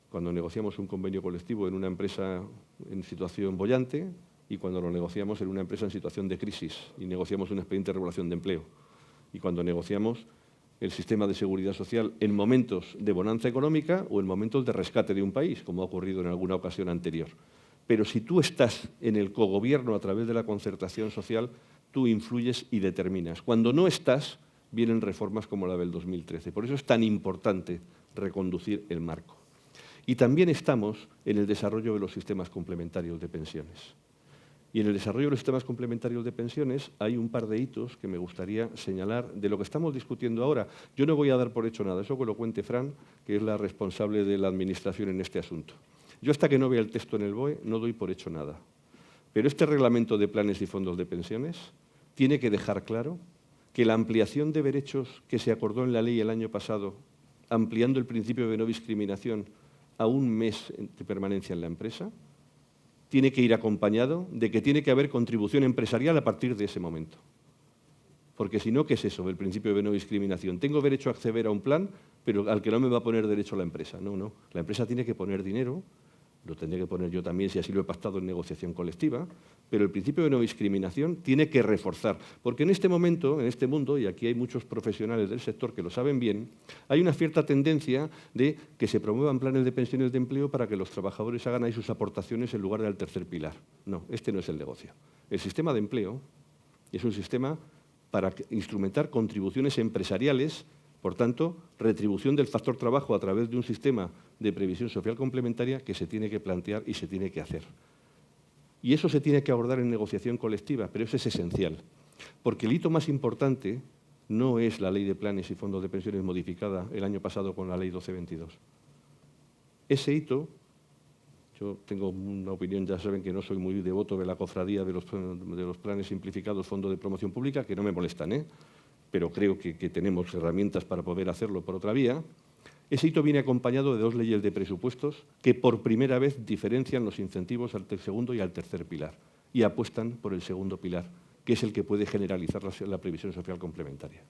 Cuando negociamos un convenio colectivo en una empresa en situación boyante y cuando lo negociamos en una empresa en situación de crisis y negociamos un expediente de regulación de empleo y cuando negociamos el sistema de seguridad social en momentos de bonanza económica o en momentos de rescate de un país, como ha ocurrido en alguna ocasión anterior. Pero si tú estás en el cogobierno a través de la concertación social, tú influyes y determinas. Cuando no estás, vienen reformas como la del 2013. Por eso es tan importante reconducir el marco. Y también estamos en el desarrollo de los sistemas complementarios de pensiones. Y en el desarrollo de los sistemas complementarios de pensiones hay un par de hitos que me gustaría señalar de lo que estamos discutiendo ahora. Yo no voy a dar por hecho nada, eso que lo cuente Fran, que es la responsable de la Administración en este asunto. Yo hasta que no vea el texto en el BOE no doy por hecho nada. Pero este reglamento de planes y fondos de pensiones tiene que dejar claro que la ampliación de derechos que se acordó en la ley el año pasado, ampliando el principio de no discriminación a un mes de permanencia en la empresa, tiene que ir acompañado de que tiene que haber contribución empresarial a partir de ese momento. Porque si no, ¿qué es eso del principio de no discriminación? Tengo derecho a acceder a un plan, pero al que no me va a poner derecho la empresa. No, no. La empresa tiene que poner dinero, lo tendré que poner yo también si así lo he pactado en negociación colectiva, pero el principio de no discriminación tiene que reforzar. Porque en este momento, en este mundo, y aquí hay muchos profesionales del sector que lo saben bien, hay una cierta tendencia de que se promuevan planes de pensiones de empleo para que los trabajadores hagan ahí sus aportaciones en lugar del tercer pilar. No, este no es el negocio. El sistema de empleo es un sistema para instrumentar contribuciones empresariales, por tanto, retribución del factor trabajo a través de un sistema de previsión social complementaria que se tiene que plantear y se tiene que hacer. Y eso se tiene que abordar en negociación colectiva, pero eso es esencial, porque el hito más importante no es la Ley de Planes y Fondos de Pensiones modificada el año pasado con la Ley 1222. Ese hito, yo tengo una opinión, ya saben que no soy muy devoto de la cofradía de los planes simplificados, Fondo de Promoción Pública, que no me molestan, pero creo que tenemos herramientas para poder hacerlo por otra vía. Ese hito viene acompañado de 2 leyes de presupuestos que por primera vez diferencian los incentivos al segundo y al tercer pilar y apuestan por el segundo pilar, que es el que puede generalizar la previsión social complementaria.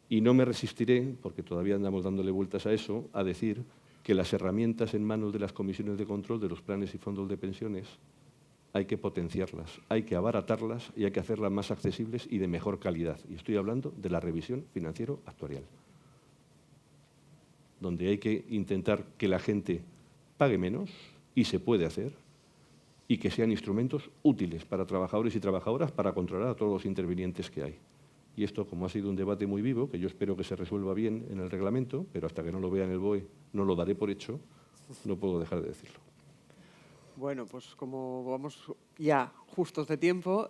Y no me resistiré, porque todavía andamos dándole vueltas a eso, a decir que las herramientas en manos de las comisiones de control de los planes y fondos de pensiones hay que potenciarlas, hay que abaratarlas y hay que hacerlas más accesibles y de mejor calidad. Y estoy hablando de la revisión financiero-actuarial, donde hay que intentar que la gente pague menos, y se puede hacer, y que sean instrumentos útiles para trabajadores y trabajadoras para controlar a todos los intervinientes que hay. Y esto, como ha sido un debate muy vivo, que yo espero que se resuelva bien en el reglamento, pero hasta que no lo vea en el BOE no lo daré por hecho, no puedo dejar de decirlo. Bueno, pues como vamos ya justos de tiempo,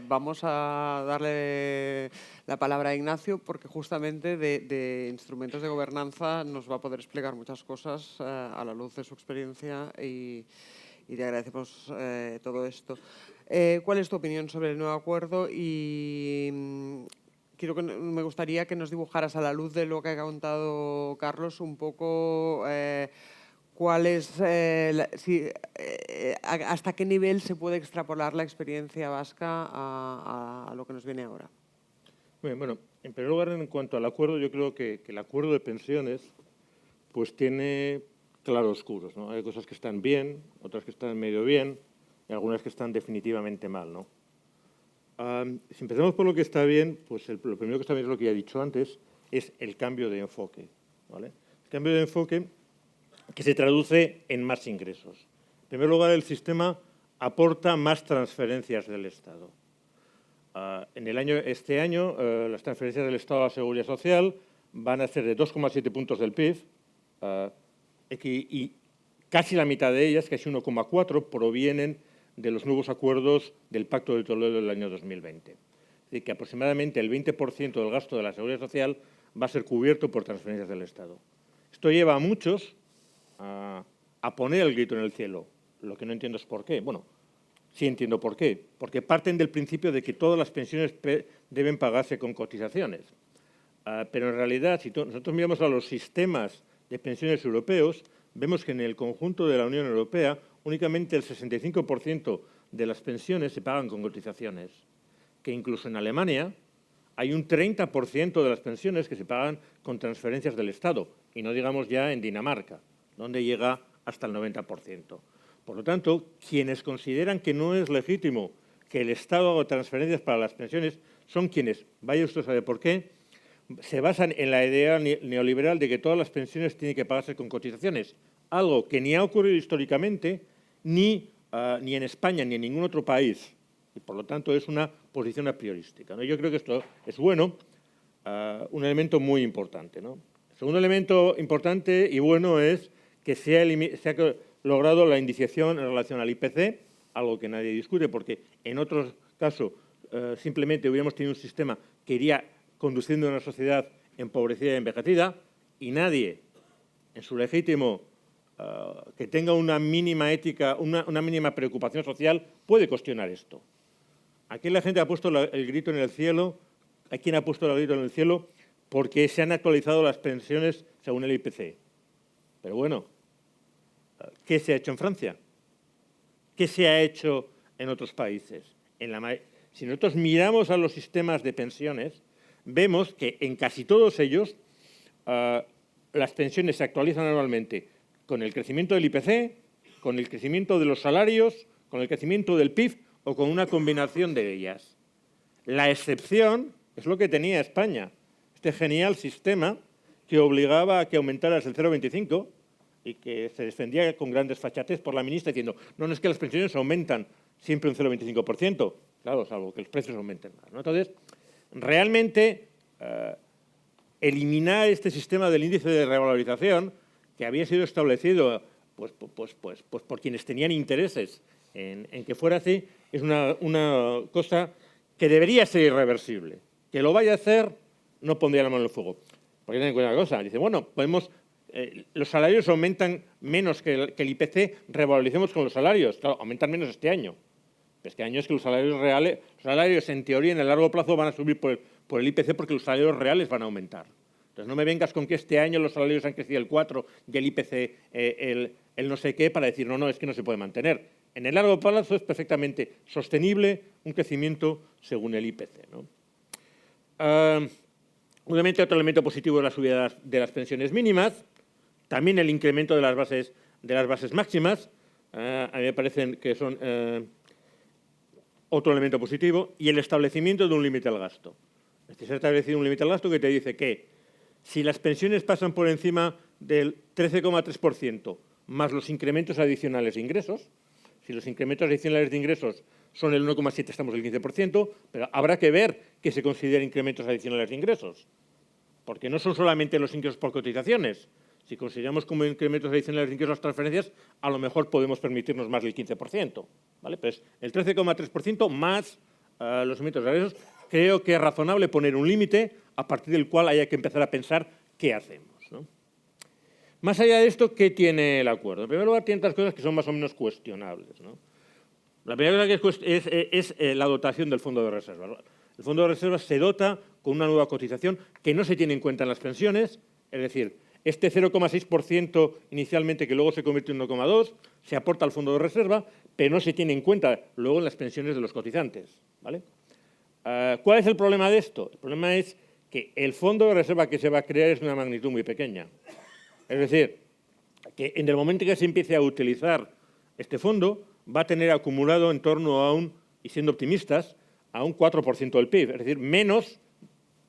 vamos a darle la palabra a Ignacio, porque justamente de instrumentos de gobernanza nos va a poder explicar muchas cosas a la luz de su experiencia y te agradecemos todo esto. ¿Cuál es tu opinión sobre el nuevo acuerdo? Y me gustaría que nos dibujaras, a la luz de lo que ha contado Carlos, un poco cuál es, hasta qué nivel se puede extrapolar la experiencia vasca a lo que nos viene ahora. Bueno, en primer lugar, en cuanto al acuerdo, yo creo que el acuerdo de pensiones pues tiene claroscuros, ¿no? Hay cosas que están bien, otras que están medio bien y algunas que están definitivamente mal, ¿no? Si empezamos por lo que está bien, pues lo primero que está bien es lo que ya he dicho antes, es el cambio de enfoque, ¿vale? El cambio de enfoque que se traduce en más ingresos. En primer lugar, el sistema aporta más transferencias del Estado. Este año, las transferencias del Estado a la Seguridad Social van a ser de 2,7 puntos del PIB y casi la mitad de ellas, casi 1,4, provienen de los nuevos acuerdos del Pacto de Toledo del año 2020. Es decir, que aproximadamente el 20% del gasto de la Seguridad Social va a ser cubierto por transferencias del Estado. Esto lleva a muchos a poner el grito en el cielo. Lo que no entiendo es por qué. Bueno, sí entiendo por qué. Porque parten del principio de que todas las pensiones deben pagarse con cotizaciones. Pero en realidad, si nosotros miramos a los sistemas de pensiones europeos, vemos que en el conjunto de la Unión Europea únicamente el 65% de las pensiones se pagan con cotizaciones, que incluso en Alemania hay un 30% de las pensiones que se pagan con transferencias del Estado, y no digamos ya en Dinamarca, donde llega hasta el 90%. Por lo tanto, quienes consideran que no es legítimo que el Estado haga transferencias para las pensiones son quienes, vaya usted a saber por qué, se basan en la idea neoliberal de que todas las pensiones tienen que pagarse con cotizaciones, algo que ni ha ocurrido históricamente, ni en España ni en ningún otro país. Y por lo tanto es una posición a priorística, ¿no? Yo creo que esto es bueno, un elemento muy importante, ¿no? El segundo elemento importante y bueno es que se ha logrado la indiciación en relación al IPC, algo que nadie discute, porque en otros casos simplemente hubiéramos tenido un sistema que iría conduciendo a una sociedad empobrecida y envejecida, y nadie, en su legítimo que tenga una mínima ética, una mínima preocupación social, puede cuestionar esto. Aquí la gente ha puesto el grito en el cielo. ¿Hay quien ha puesto el grito en el cielo? Porque se han actualizado las pensiones según el IPC. Pero bueno, ¿qué se ha hecho en Francia? ¿Qué se ha hecho en otros países? Si nosotros miramos a los sistemas de pensiones, vemos que en casi todos ellos las pensiones se actualizan anualmente con el crecimiento del IPC, con el crecimiento de los salarios, con el crecimiento del PIB o con una combinación de ellas. La excepción es lo que tenía España, este genial sistema que obligaba a que aumentaras el 0,25 y que se defendía con gran desfachatez por la ministra diciendo no es que las pensiones aumentan siempre un 0,25%, claro, salvo que los precios aumenten más, ¿no? Entonces, realmente eliminar este sistema del índice de revalorización que había sido establecido pues, por quienes tenían intereses en que fuera así, es una cosa que debería ser irreversible. Que lo vaya a hacer, no pondría la mano en el fuego. Porque ten en cuenta una cosa, dice, bueno, los salarios aumentan menos que el IPC, revaloricemos con los salarios. Claro, aumentan menos este año. Pero este año es que los salarios reales, los salarios en teoría en el largo plazo van a subir por el IPC porque los salarios reales van a aumentar. Entonces no me vengas con que este año los salarios han crecido el 4 y el IPC el no sé qué para decir no, es que no se puede mantener. En el largo plazo es perfectamente sostenible un crecimiento según el IPC, ¿no? Obviamente otro elemento positivo es la subida de las pensiones mínimas, también el incremento de las bases máximas, a mí me parecen que son otro elemento positivo, y el establecimiento de un límite al gasto. Se ha establecido un límite al gasto que te dice que si las pensiones pasan por encima del 13,3% más los incrementos adicionales de ingresos, si los incrementos adicionales de ingresos son el 1,7, estamos en el 15%, pero habrá que ver qué se considera incrementos adicionales de ingresos, porque no son solamente los ingresos por cotizaciones. Si consideramos como incrementos adicionales de ingresos las transferencias, a lo mejor podemos permitirnos más del 15%, ¿vale? Pues el 13,3% más los incrementos de ingresos, creo que es razonable poner un límite a partir del cual haya que empezar a pensar qué hacemos, ¿no? Más allá de esto, ¿qué tiene el acuerdo? En primer lugar, tiene otras cosas que son más o menos cuestionables, ¿no? La primera cosa es la dotación del fondo de reserva. El fondo de reserva se dota con una nueva cotización que no se tiene en cuenta en las pensiones, es decir, este 0,6% inicialmente que luego se convierte en 1,2% se aporta al fondo de reserva, pero no se tiene en cuenta luego en las pensiones de los cotizantes, ¿vale? ¿Cuál es el problema de esto? El problema es que el fondo de reserva que se va a crear es de una magnitud muy pequeña. Es decir, que en el momento en que se empiece a utilizar este fondo, va a tener acumulado en torno a y siendo optimistas, a un 4% del PIB, es decir, menos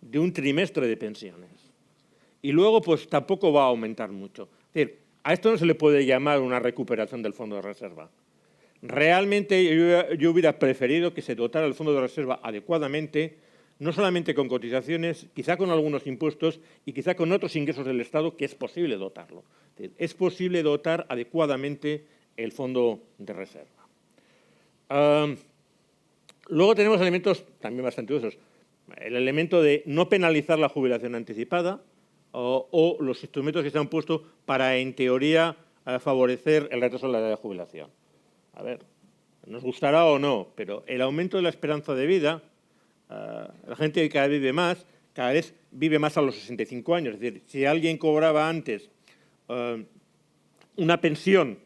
de un trimestre de pensiones. Y luego, pues tampoco va a aumentar mucho. Es decir, a esto no se le puede llamar una recuperación del fondo de reserva. Realmente yo hubiera preferido que se dotara el fondo de reserva adecuadamente, no solamente con cotizaciones, quizá con algunos impuestos y quizá con otros ingresos del Estado, que es posible dotarlo. Es posible dotar adecuadamente el fondo de reserva. Luego tenemos elementos también bastante usos. El elemento de no penalizar la jubilación anticipada o los instrumentos que se han puesto para, en teoría, favorecer el retraso de la edad de jubilación. A ver, nos gustará o no, pero el aumento de la esperanza de vida, la gente que cada vez vive más, cada vez vive más a los 65 años. Es decir, si alguien cobraba antes una pensión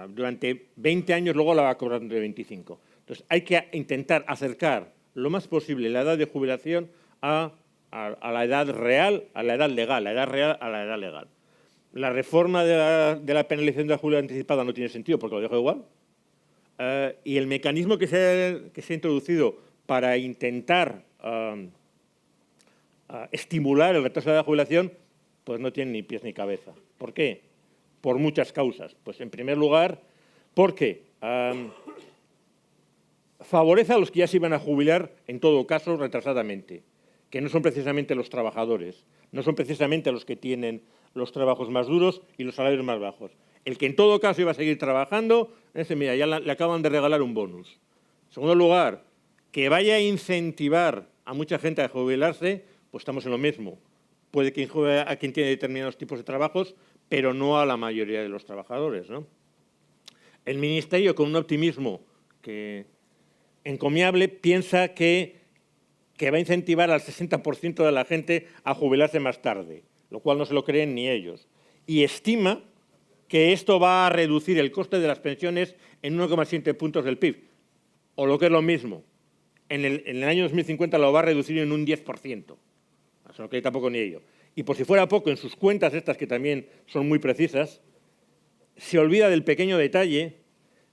durante 20 años, luego la va a cobrar entre 25. Entonces, hay que intentar acercar lo más posible la edad de jubilación a la edad real, a la edad legal, la edad real a la edad legal. La reforma de la penalización de la jubilación anticipada no tiene sentido porque lo deja igual. Y el mecanismo que se ha introducido para intentar estimular el retraso de la jubilación, pues no tiene ni pies ni cabeza. ¿Por qué? Por muchas causas. Pues en primer lugar, porque favorece a los que ya se iban a jubilar, en todo caso, retrasadamente, que no son precisamente los trabajadores, no son precisamente los que tienen los trabajos más duros y los salarios más bajos. El que en todo caso iba a seguir trabajando, mira, ya le acaban de regalar un bonus. En segundo lugar, que vaya a incentivar a mucha gente a jubilarse, pues estamos en lo mismo. Puede que injuve a quien tiene determinados tipos de trabajos, pero no a la mayoría de los trabajadores, ¿no? El Ministerio, con un optimismo encomiable, piensa que va a incentivar al 60% de la gente a jubilarse más tarde, lo cual no se lo creen ni ellos. Y estima que esto va a reducir el coste de las pensiones en 1,7 puntos del PIB. O lo que es lo mismo, en el año 2050 lo va a reducir en un 10%. Eso no lo cree tampoco ni ellos. Y por si fuera poco, en sus cuentas estas, que también son muy precisas, se olvida del pequeño detalle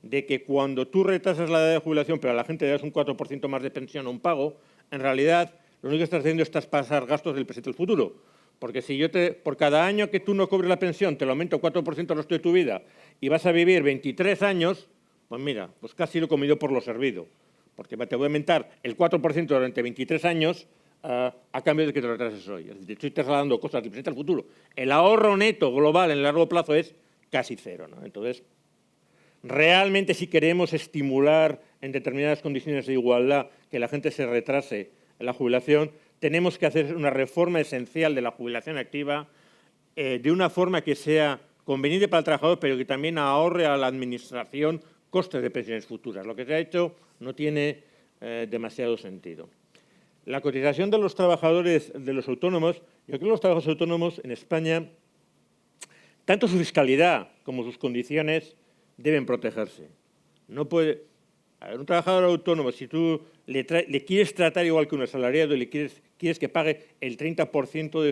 de que cuando tú retrasas la edad de jubilación, pero a la gente le das un 4% más de pensión o un pago, en realidad lo único que estás haciendo es pasar gastos del presente al futuro. Porque si yo por cada año que tú no cobres la pensión te lo aumento 4% el resto de tu vida y vas a vivir 23 años, pues mira, pues casi lo he comido por lo servido. Porque te voy a aumentar el 4% durante 23 años a cambio de que te retrases hoy. Es decir, estoy trasladando cosas del presente al futuro. El ahorro neto global en el largo plazo es casi cero, ¿no? Entonces, realmente si queremos estimular en determinadas condiciones de igualdad que la gente se retrase en la jubilación, tenemos que hacer una reforma esencial de la jubilación activa de una forma que sea conveniente para el trabajador, pero que también ahorre a la administración costes de pensiones futuras. Lo que se ha hecho no tiene demasiado sentido. La cotización de los trabajadores, de los autónomos, yo creo que los trabajadores autónomos en España, tanto su fiscalidad como sus condiciones deben protegerse. No puede... A ver, un trabajador autónomo, si tú le quieres tratar igual que un asalariado y le quieres que pague el 30%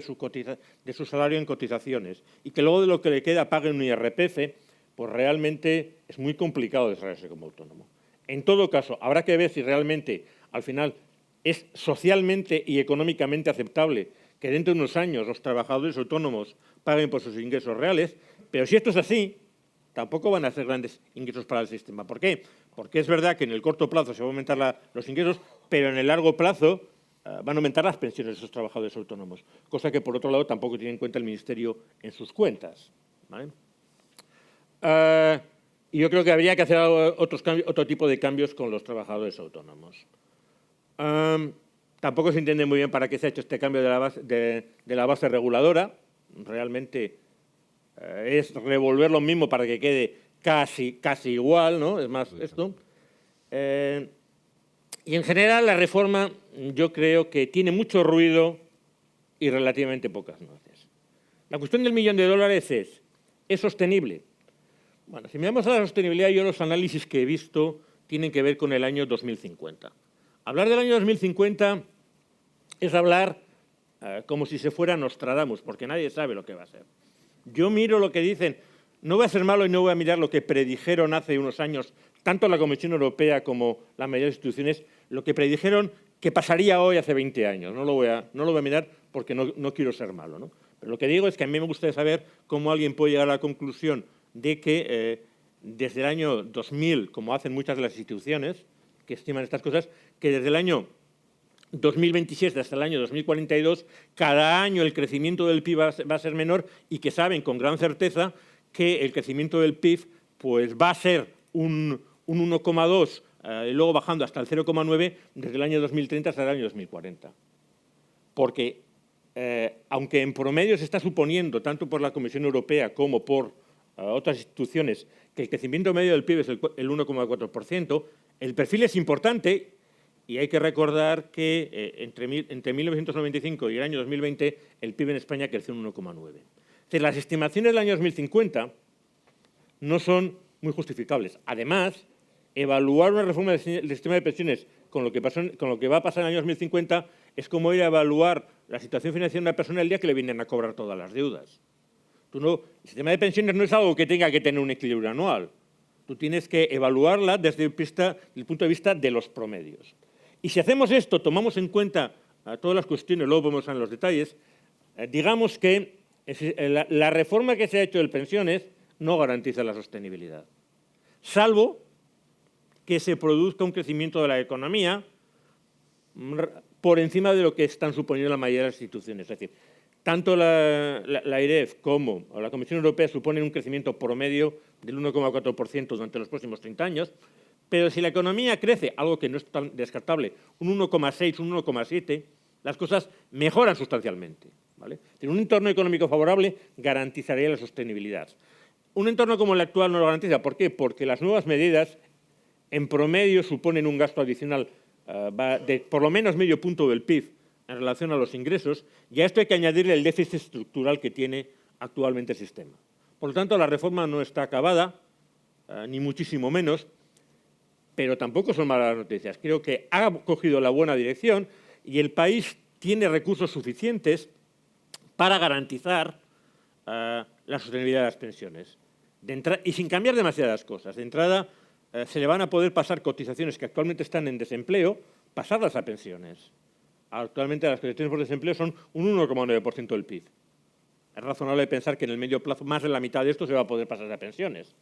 de su salario en cotizaciones y que luego de lo que le queda pague un IRPF, pues realmente es muy complicado desarrollarse como autónomo. En todo caso, habrá que ver si realmente al final es socialmente y económicamente aceptable que dentro de unos años los trabajadores autónomos paguen por sus ingresos reales, pero si esto es así, tampoco van a ser grandes ingresos para el sistema. ¿Por qué? Porque es verdad que en el corto plazo se van a aumentar los ingresos, pero en el largo plazo van a aumentar las pensiones de esos trabajadores autónomos, cosa que, por otro lado, tampoco tiene en cuenta el Ministerio en sus cuentas, ¿vale? Y yo creo que habría que hacer otro tipo de cambios con los trabajadores autónomos. Tampoco se entiende muy bien para qué se ha hecho este cambio de la base reguladora. Realmente es revolver lo mismo para que quede casi igual, ¿no? Es más esto. Y en general la reforma yo creo que tiene mucho ruido y relativamente pocas nueces. La cuestión del $1.000.000 ¿es sostenible? Bueno, si miramos a la sostenibilidad, yo los análisis que he visto tienen que ver con el año 2050. Hablar del año 2050 es hablar como si se fuera Nostradamus, porque nadie sabe lo que va a ser. Yo miro lo que dicen, no voy a ser malo y no voy a mirar lo que predijeron hace unos años, tanto la Comisión Europea como la mayoría de instituciones, lo que predijeron que pasaría hoy hace 20 años. No lo voy a mirar porque no quiero ser malo, ¿no? Pero lo que digo es que a mí me gustaría saber cómo alguien puede llegar a la conclusión de que desde el año 2000, como hacen muchas de las instituciones que estiman estas cosas, que desde el año 2027 hasta el año 2042, cada año el crecimiento del PIB va a ser menor y que saben con gran certeza que el crecimiento del PIB pues, va a ser un 1,2 y luego bajando hasta el 0,9 desde el año 2030 hasta el año 2040. Porque, aunque en promedio se está suponiendo, tanto por la Comisión Europea como por otras instituciones, que el crecimiento medio del PIB es el 1,4%, el perfil es importante y hay que recordar que entre 1995 y el año 2020 el PIB en España creció un 1,9. Las estimaciones del año 2050 no son muy justificables. Además, evaluar una reforma del sistema de pensiones con lo que va a pasar en el año 2050 es como ir a evaluar la situación financiera de una persona el día que le vienen a cobrar todas las deudas. El sistema de pensiones no es algo que tenga que tener un equilibrio anual. Tú tienes que evaluarla desde el punto de vista de los promedios. Y si hacemos esto, tomamos en cuenta todas las cuestiones, luego podemos ver en los detalles, digamos que la reforma que se ha hecho de pensiones no garantiza la sostenibilidad, salvo que se produzca un crecimiento de la economía por encima de lo que están suponiendo la mayoría de las instituciones. Es decir, tanto la AIREF como la Comisión Europea suponen un crecimiento promedio del 1,4% durante los próximos 30 años, pero si la economía crece, algo que no es tan descartable, un 1,6, un 1,7, las cosas mejoran sustancialmente, ¿vale? Un entorno económico favorable garantizaría la sostenibilidad. Un entorno como el actual no lo garantiza. ¿Por qué? Porque las nuevas medidas, en promedio, suponen un gasto adicional de por lo menos medio punto del PIB en relación a los ingresos, y a esto hay que añadirle el déficit estructural que tiene actualmente el sistema. Por lo tanto, la reforma no está acabada, ni muchísimo menos, pero tampoco son malas noticias. Creo que ha cogido la buena dirección y el país tiene recursos suficientes para garantizar la sostenibilidad de las pensiones. Y sin cambiar demasiadas cosas. De entrada, se le van a poder pasar cotizaciones que actualmente están en desempleo, pasarlas a pensiones. Actualmente las cotizaciones por desempleo son un 1,9% del PIB. Es razonable pensar que en el medio plazo más de la mitad de esto se va a poder pasar a pensiones.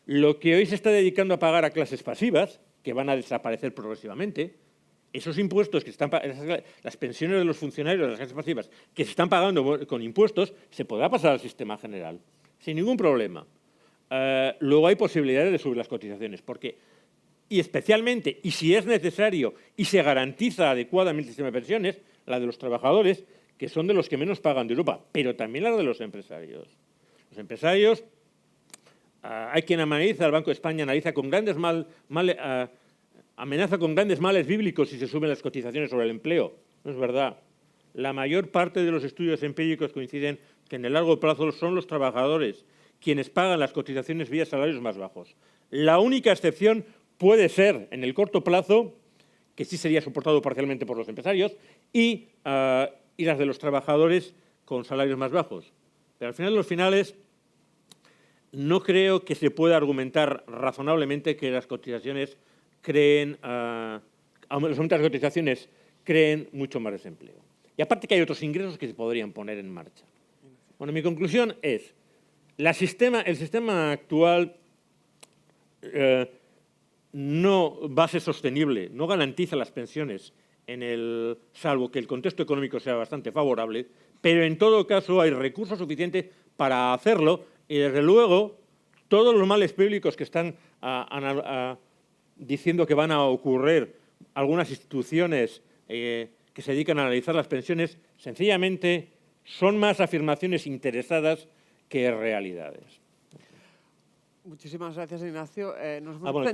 Lo que hoy se está dedicando a pagar a clases pasivas, que van a desaparecer progresivamente, esos impuestos que están las pensiones de los funcionarios de las clases pasivas que se están pagando con impuestos, se podrá pasar al sistema general, sin ningún problema. Luego hay posibilidades de subir las cotizaciones, y especialmente, y si es necesario y se garantiza adecuadamente el sistema de pensiones, la de los trabajadores, que son de los que menos pagan de Europa, pero también la de los empresarios. Los empresarios, hay quien analiza, el Banco de España analiza con grandes amenaza con grandes males bíblicos si se suben las cotizaciones sobre el empleo. No es verdad. La mayor parte de los estudios empíricos coinciden que en el largo plazo son los trabajadores quienes pagan las cotizaciones vía salarios más bajos. La única excepción puede ser, en el corto plazo, que sí sería soportado parcialmente por los empresarios, y las de los trabajadores con salarios más bajos. Pero al final de los finales, no creo que se pueda argumentar razonablemente que las cotizaciones los aumentos de cotizaciones creen mucho más desempleo. Y aparte que hay otros ingresos que se podrían poner en marcha. Bueno, mi conclusión es, el sistema actual no va a ser sostenible, no garantiza las pensiones, salvo que el contexto económico sea bastante favorable, pero en todo caso hay recursos suficientes para hacerlo y, desde luego, todos los males públicos que están diciendo que van a ocurrir algunas instituciones que se dedican a analizar las pensiones, sencillamente son más afirmaciones interesadas que realidades. Muchísimas gracias, Ignacio.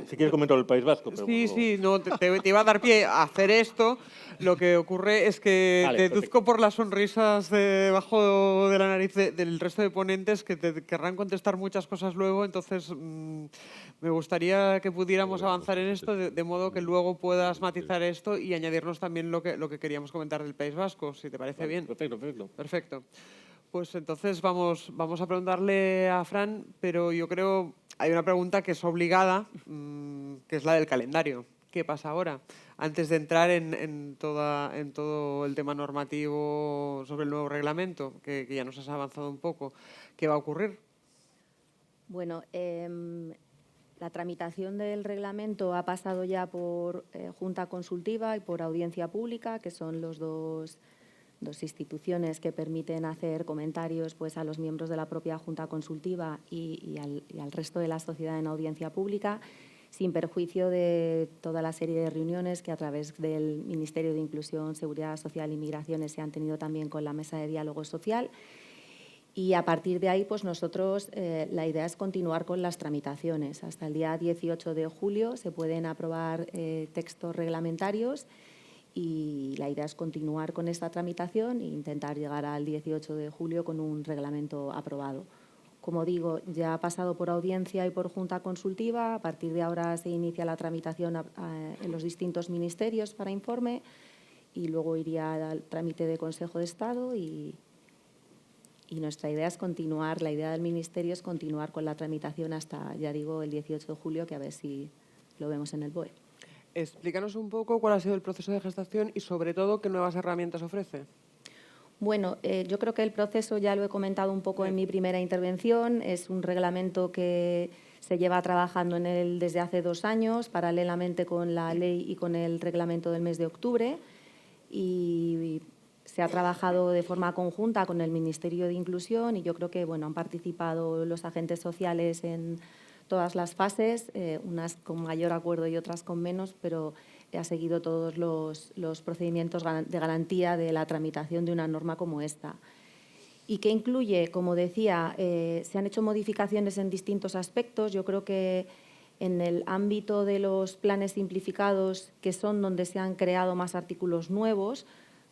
Si quieres comentar el País Vasco. Pero sí, no, te iba a dar pie a hacer esto. Lo que ocurre es que deduzco por las sonrisas debajo de la nariz del resto de ponentes que te querrán contestar muchas cosas luego, entonces me gustaría que pudiéramos avanzar en esto de modo que luego puedas matizar esto y añadirnos también lo que queríamos comentar del País Vasco, si te parece bien. Perfecto. Perfecto. Pues entonces vamos a preguntarle a Fran, pero yo creo hay una pregunta que es obligada, que es la del calendario. ¿Qué pasa ahora? Antes de entrar en todo el tema normativo sobre el nuevo reglamento, que ya nos has avanzado un poco, ¿qué va a ocurrir? Bueno, la tramitación del reglamento ha pasado ya por Junta Consultiva y por Audiencia Pública, que son los dos instituciones que permiten hacer comentarios pues, a los miembros de la propia Junta Consultiva y al resto de la sociedad en audiencia pública, sin perjuicio de toda la serie de reuniones que a través del Ministerio de Inclusión, Seguridad Social y Migraciones se han tenido también con la Mesa de Diálogo Social. Y a partir de ahí, pues nosotros, la idea es continuar con las tramitaciones. Hasta el día 18 de julio se pueden aprobar textos reglamentarios y la idea es continuar con esta tramitación e intentar llegar al 18 de julio con un reglamento aprobado. Como digo, ya ha pasado por audiencia y por Junta Consultiva. A partir de ahora se inicia la tramitación en los distintos ministerios para informe y luego iría al trámite de Consejo de Estado y nuestra idea es continuar, la idea del Ministerio es continuar con la tramitación hasta, ya digo, el 18 de julio, que a ver si lo vemos en el BOE. Explícanos un poco cuál ha sido el proceso de gestación y, sobre todo, qué nuevas herramientas ofrece. Bueno, yo creo que el proceso ya lo he comentado un poco en mi primera intervención. Es un reglamento que se lleva trabajando en él desde hace 2 años, paralelamente con la ley y con el reglamento del mes de octubre. Y se ha trabajado de forma conjunta con el Ministerio de Inclusión y yo creo que han participado los agentes sociales en todas las fases, unas con mayor acuerdo y otras con menos, pero ha seguido todos los procedimientos de garantía de la tramitación de una norma como esta. Y que incluye, como decía, se han hecho modificaciones en distintos aspectos. Yo creo que en el ámbito de los planes simplificados, que son donde se han creado más artículos nuevos,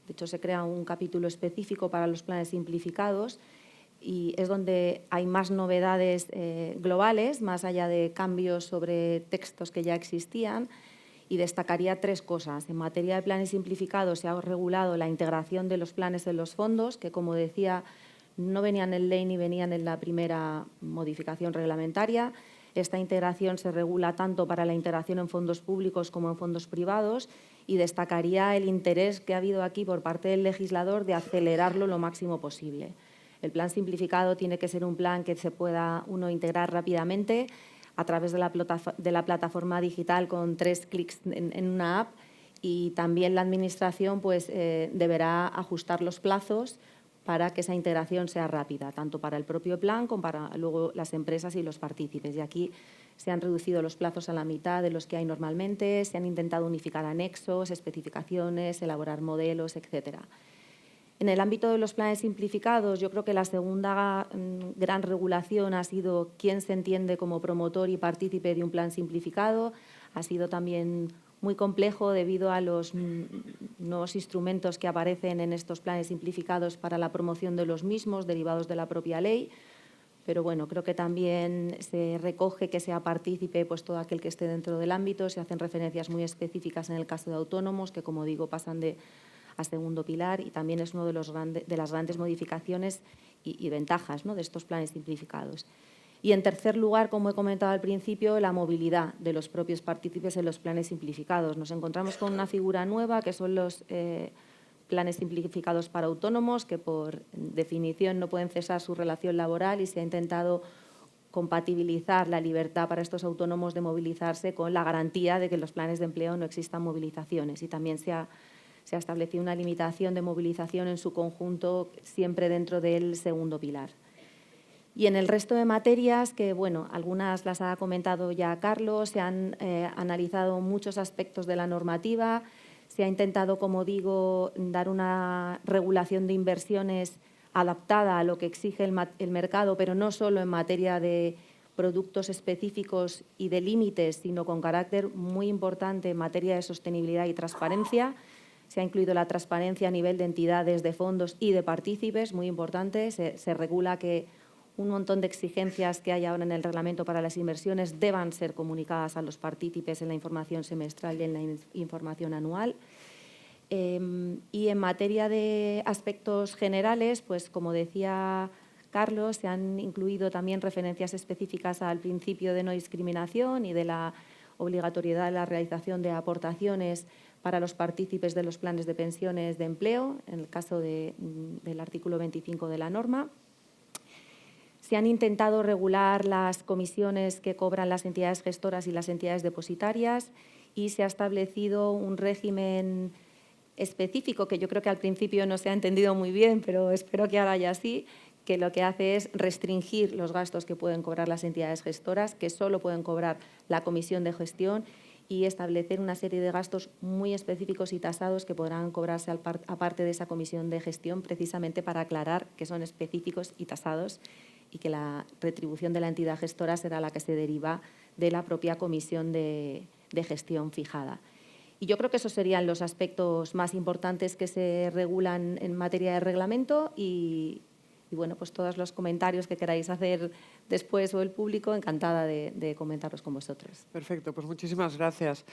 de hecho, se crea un capítulo específico para los planes simplificados y es donde hay más novedades globales, más allá de cambios sobre textos que ya existían. Y destacaría 3 cosas. En materia de planes simplificados se ha regulado la integración de los planes en los fondos, que, como decía, no venían en ley ni venían en la primera modificación reglamentaria. Esta integración se regula tanto para la integración en fondos públicos como en fondos privados y destacaría el interés que ha habido aquí por parte del legislador de acelerarlo lo máximo posible. El plan simplificado tiene que ser un plan que se pueda uno integrar rápidamente a través de la plataforma digital con 3 clics en una app y también la Administración deberá ajustar los plazos para que esa integración sea rápida, tanto para el propio plan como para luego las empresas y los partícipes. Y aquí se han reducido los plazos a la mitad de los que hay normalmente, se han intentado unificar anexos, especificaciones, elaborar modelos, etcétera. En el ámbito de los planes simplificados, yo creo que la segunda gran regulación ha sido quién se entiende como promotor y partícipe de un plan simplificado. Ha sido también muy complejo debido a los nuevos instrumentos que aparecen en estos planes simplificados para la promoción de los mismos, derivados de la propia ley. Pero bueno, creo que también se recoge que sea partícipe todo aquel que esté dentro del ámbito. Se hacen referencias muy específicas en el caso de autónomos, que, como digo, pasan a segundo pilar y también es una de las grandes modificaciones y ventajas de estos planes simplificados. Y, en tercer lugar, como he comentado al principio, la movilidad de los propios partícipes en los planes simplificados. Nos encontramos con una figura nueva, que son los planes simplificados para autónomos, que por definición no pueden cesar su relación laboral y se ha intentado compatibilizar la libertad para estos autónomos de movilizarse con la garantía de que en los planes de empleo no existan movilizaciones. Y también se ha establecido una limitación de movilización en su conjunto, siempre dentro del segundo pilar. Y en el resto de materias, que algunas las ha comentado ya Carlos, se han analizado muchos aspectos de la normativa, se ha intentado, como digo, dar una regulación de inversiones adaptada a lo que exige el mercado, pero no solo en materia de productos específicos y de límites, sino con carácter muy importante en materia de sostenibilidad y transparencia. Se ha incluido la transparencia a nivel de entidades, de fondos y de partícipes, muy importante. Se regula que un montón de exigencias que hay ahora en el reglamento para las inversiones deban ser comunicadas a los partícipes en la información semestral y en la información anual. Y en materia de aspectos generales, pues como decía Carlos, se han incluido también referencias específicas al principio de no discriminación y de la obligatoriedad de la realización de aportaciones para los partícipes de los planes de pensiones de empleo, en el caso del artículo 25 de la norma. Se han intentado regular las comisiones que cobran las entidades gestoras y las entidades depositarias y se ha establecido un régimen específico que yo creo que al principio no se ha entendido muy bien, pero espero que ahora ya sí, que lo que hace es restringir los gastos que pueden cobrar las entidades gestoras, que solo pueden cobrar la comisión de gestión, y establecer una serie de gastos muy específicos y tasados que podrán cobrarse aparte de esa comisión de gestión, precisamente para aclarar que son específicos y tasados y que la retribución de la entidad gestora será la que se deriva de la propia comisión de gestión fijada. Y yo creo que esos serían los aspectos más importantes que se regulan en materia de reglamento y bueno, pues todos los comentarios que queráis hacer después o el público, encantada de comentarlos con vosotros. Perfecto, pues muchísimas gracias.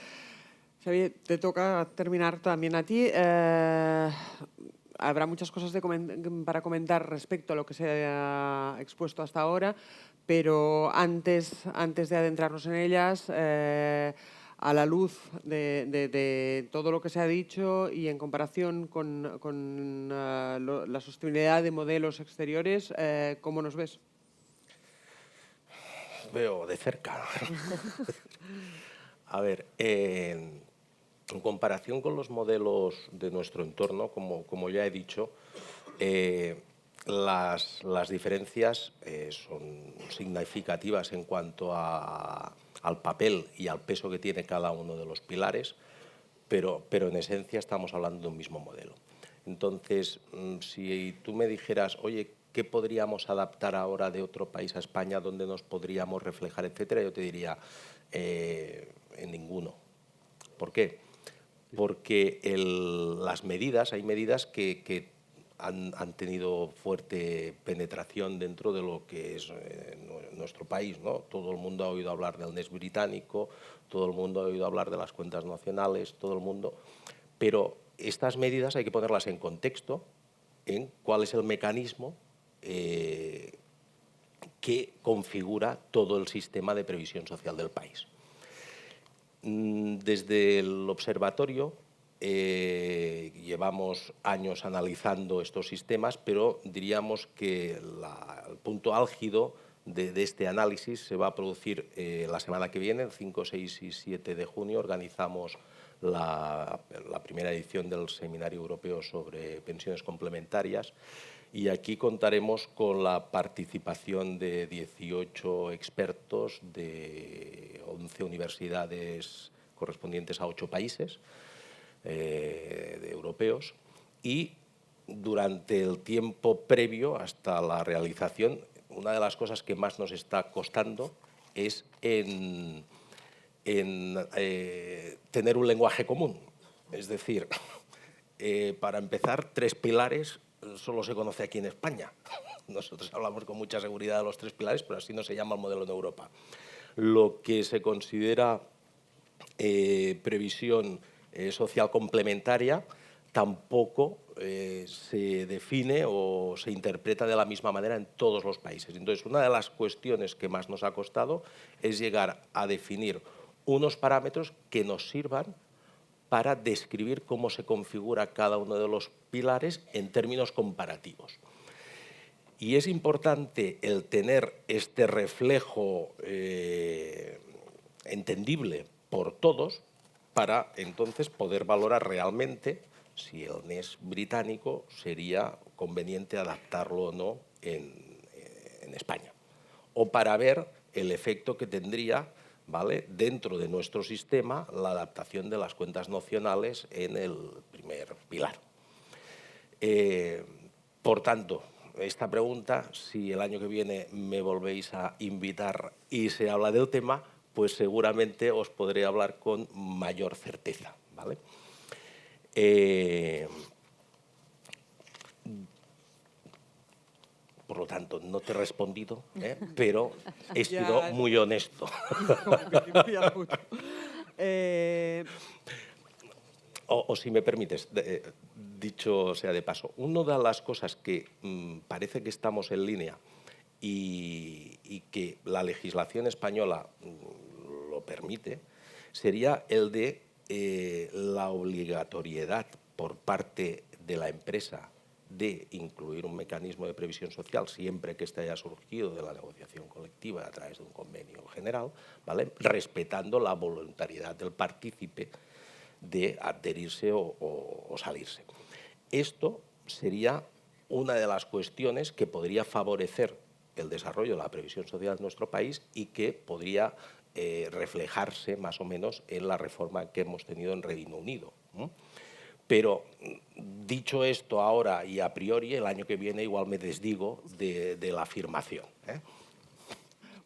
Xavier, te toca terminar también a ti. Habrá muchas cosas para comentar respecto a lo que se ha expuesto hasta ahora, pero antes de adentrarnos en ellas, a la luz de todo lo que se ha dicho y en comparación con la sostenibilidad de modelos exteriores, ¿cómo nos ves? Veo de cerca. A ver, en comparación con los modelos de nuestro entorno, como ya he dicho, las diferencias son significativas en cuanto al papel y al peso que tiene cada uno de los pilares, pero en esencia estamos hablando de un mismo modelo. Entonces, si tú me dijeras, oye, ¿qué podríamos adaptar ahora de otro país a España, donde nos podríamos reflejar, etcétera? Yo te diría, en ninguno. ¿Por qué? Porque las medidas, hay medidas que han tenido fuerte penetración dentro de lo que es nuestro país, ¿no? Todo el mundo ha oído hablar del NES británico, todo el mundo ha oído hablar de las cuentas nacionales, todo el mundo. Pero estas medidas hay que ponerlas en contexto, en cuál es el mecanismo que configura todo el sistema de previsión social del país. Desde el observatorio llevamos años analizando estos sistemas, pero diríamos que el punto álgido de este análisis se va a producir la semana que viene, el 5, 6 y 7 de junio. Organizamos la primera edición del Seminario Europeo sobre Pensiones Complementarias y aquí contaremos con la participación de 18 expertos de 11 universidades correspondientes a 8 países europeos, y durante el tiempo previo hasta la realización, una de las cosas que más nos está costando es en tener un lenguaje común. Es decir, para empezar, 3 pilares solo se conoce aquí en España. Nosotros hablamos con mucha seguridad de los 3 pilares, pero así no se llama el modelo en Europa. Lo que se considera previsión social complementaria tampoco se define o se interpreta de la misma manera en todos los países. Entonces, una de las cuestiones que más nos ha costado es llegar a definir unos parámetros que nos sirvan para describir cómo se configura cada uno de los pilares en términos comparativos. Y es importante el tener este reflejo entendible por todos para entonces poder valorar realmente si el NES británico sería conveniente adaptarlo o no en España, o para ver el efecto que tendría, ¿vale?, dentro de nuestro sistema la adaptación de las cuentas nacionales en el primer pilar. Por tanto, esta pregunta, si el año que viene me volvéis a invitar y se habla del tema, pues seguramente os podré hablar con mayor certeza, ¿vale? Por lo tanto, no te he respondido, pero he sido muy honesto. O si me permites, dicho sea de paso, una de las cosas que parece que estamos en línea y que la legislación española lo permite, sería el de la obligatoriedad por parte de la empresa de incluir un mecanismo de previsión social siempre que este haya surgido de la negociación colectiva a través de un convenio general, ¿vale? Respetando la voluntariedad del partícipe de adherirse o salirse. Esto sería una de las cuestiones que podría favorecer el desarrollo de la previsión social en nuestro país y que podría reflejarse más o menos en la reforma que hemos tenido en Reino Unido, ¿no? Pero, dicho esto ahora y a priori, el año que viene igual me desdigo de la afirmación, ¿eh?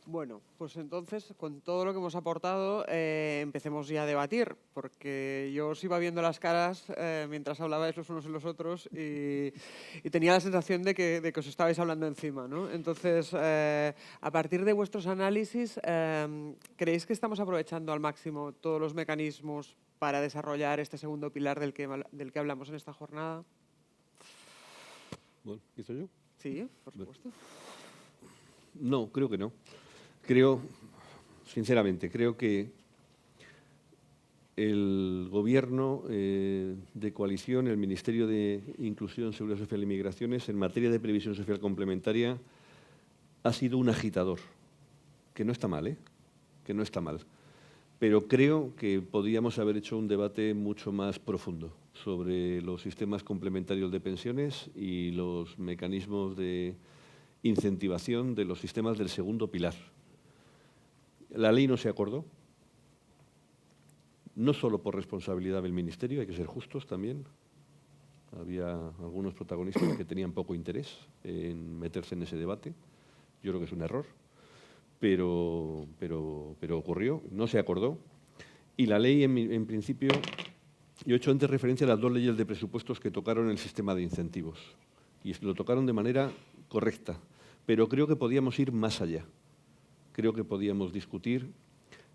Bueno, pues entonces, con todo lo que hemos aportado, empecemos ya a debatir, porque yo os iba viendo las caras mientras hablabais los unos y los otros y tenía la sensación de que os estabais hablando encima, ¿no? Entonces, a partir de vuestros análisis, ¿creéis que estamos aprovechando al máximo todos los mecanismos para desarrollar este segundo pilar del que hablamos en esta jornada? Bueno, ¿empiezo yo? Sí, por supuesto. No, creo que no. Creo, sinceramente, creo que el Gobierno de coalición, el Ministerio de Inclusión, Seguridad Social y Migraciones, en materia de previsión social complementaria, ha sido un agitador, que no está mal, que no está mal. Pero creo que podríamos haber hecho un debate mucho más profundo sobre los sistemas complementarios de pensiones y los mecanismos de incentivación de los sistemas del segundo pilar. La ley no se acordó, no solo por responsabilidad del Ministerio, hay que ser justos también. Había algunos protagonistas que tenían poco interés en meterse en ese debate. Yo creo que es un error, pero ocurrió, no se acordó. Y la ley, en principio, yo he hecho antes referencia a las dos leyes de presupuestos que tocaron el sistema de incentivos. Y lo tocaron de manera correcta, pero creo que podíamos ir más allá. Creo que podíamos discutir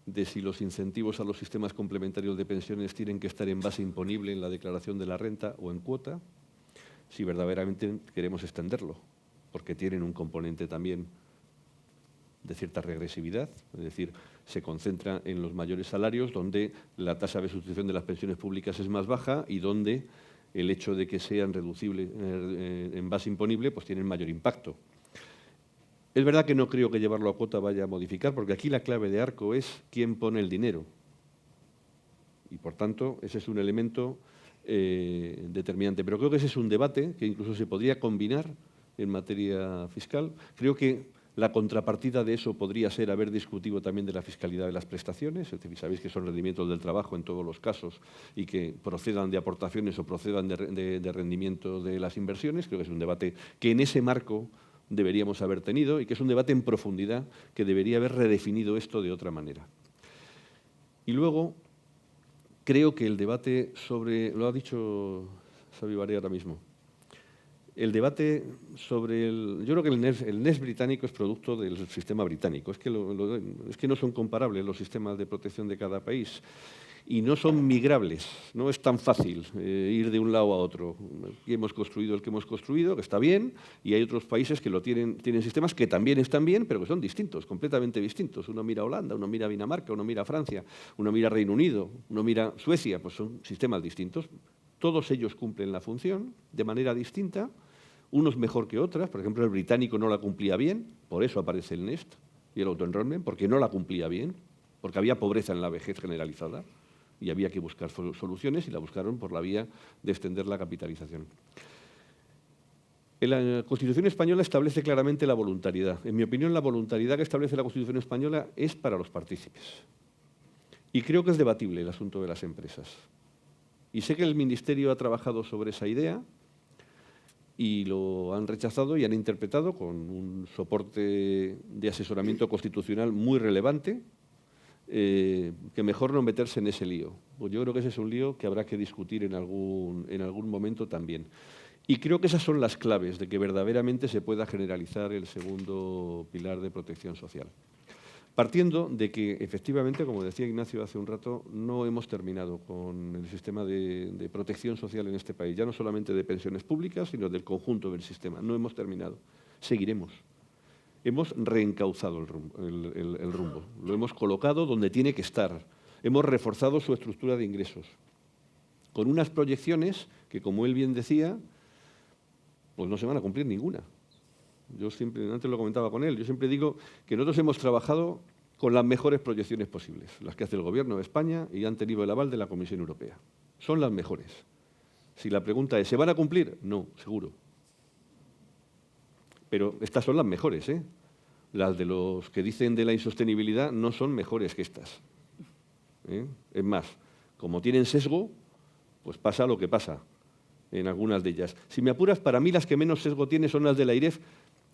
de si los incentivos a los sistemas complementarios de pensiones tienen que estar en base imponible en la declaración de la renta o en cuota, si verdaderamente queremos extenderlo, porque tienen un componente también de cierta regresividad, es decir, se concentra en los mayores salarios, donde la tasa de sustitución de las pensiones públicas es más baja y donde el hecho de que sean reducibles en base imponible pues tienen mayor impacto. Es verdad que no creo que llevarlo a cuota vaya a modificar, porque aquí la clave de arco es quién pone el dinero. Y, por tanto, ese es un elemento determinante. Pero creo que ese es un debate que incluso se podría combinar en materia fiscal. Creo que la contrapartida de eso podría ser haber discutido también de la fiscalidad de las prestaciones. Es decir, sabéis que son rendimientos del trabajo en todos los casos y que procedan de aportaciones o procedan de rendimiento de las inversiones. Creo que es un debate que en ese marco deberíamos haber tenido y que es un debate en profundidad que debería haber redefinido esto de otra manera. Y luego, creo que el debate sobre, lo ha dicho Xavi Barea ahora mismo, el debate sobre yo creo que el NES británico es producto del sistema británico. Es que no son comparables los sistemas de protección de cada país y no son migrables. No es tan fácil ir de un lado a otro. Aquí hemos construido el que hemos construido, que está bien, y hay otros países que tienen sistemas que también están bien, pero que son distintos, completamente distintos. Uno mira a Holanda, uno mira a Dinamarca, uno mira a Francia, uno mira a Reino Unido, uno mira a Suecia, pues son sistemas distintos. Todos ellos cumplen la función de manera distinta, unos mejor que otras. Por ejemplo, el británico no la cumplía bien, por eso aparece el NEST y el auto-enrollment, porque no la cumplía bien, porque había pobreza en la vejez generalizada y había que buscar soluciones y la buscaron por la vía de extender la capitalización. La Constitución española establece claramente la voluntariedad. En mi opinión, la voluntariedad que establece la Constitución española es para los partícipes. Y creo que es debatible el asunto de las empresas. Y sé que el Ministerio ha trabajado sobre esa idea y lo han rechazado y han interpretado con un soporte de asesoramiento constitucional muy relevante, que mejor no meterse en ese lío. Pues yo creo que ese es un lío que habrá que discutir en algún momento también. Y creo que esas son las claves de que verdaderamente se pueda generalizar el segundo pilar de protección social. Partiendo de que, efectivamente, como decía Ignacio hace un rato, no hemos terminado con el sistema de protección social en este país, ya no solamente de pensiones públicas, sino del conjunto del sistema. No hemos terminado. Seguiremos. Hemos reencauzado el rumbo. Lo hemos colocado donde tiene que estar. Hemos reforzado su estructura de ingresos, con unas proyecciones que, como él bien decía, pues no se van a cumplir ninguna. Yo siempre, antes lo comentaba con él, yo siempre digo que nosotros hemos trabajado con las mejores proyecciones posibles, las que hace el Gobierno de España y han tenido el aval de la Comisión Europea. Son las mejores. Si la pregunta es, ¿se van a cumplir? No, seguro. Pero estas son las mejores, ¿eh? Las de los que dicen de la insostenibilidad no son mejores que estas. Es más, como tienen sesgo, pues pasa lo que pasa en algunas de ellas. Si me apuras, para mí las que menos sesgo tienen son las de la AIREF,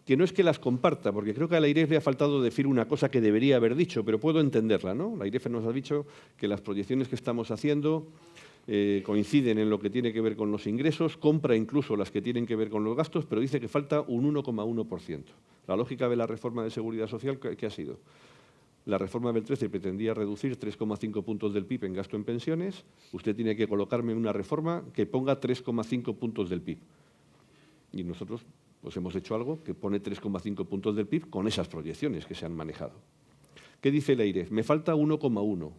que no es que las comparta, porque creo que a la AIREF le ha faltado decir una cosa que debería haber dicho, pero puedo entenderla, ¿no? La AIREF nos ha dicho que las proyecciones que estamos haciendo coinciden en lo que tiene que ver con los ingresos, compra incluso las que tienen que ver con los gastos, pero dice que falta un 1,1%. La lógica de la reforma de seguridad social, ¿qué ha sido? La reforma del 13 pretendía reducir 3,5 puntos del PIB en gasto en pensiones. Usted tiene que colocarme una reforma que ponga 3,5 puntos del PIB. Y nosotros pues hemos hecho algo que pone 3,5 puntos del PIB con esas proyecciones que se han manejado. ¿Qué dice la AIREF? Me falta 1,1.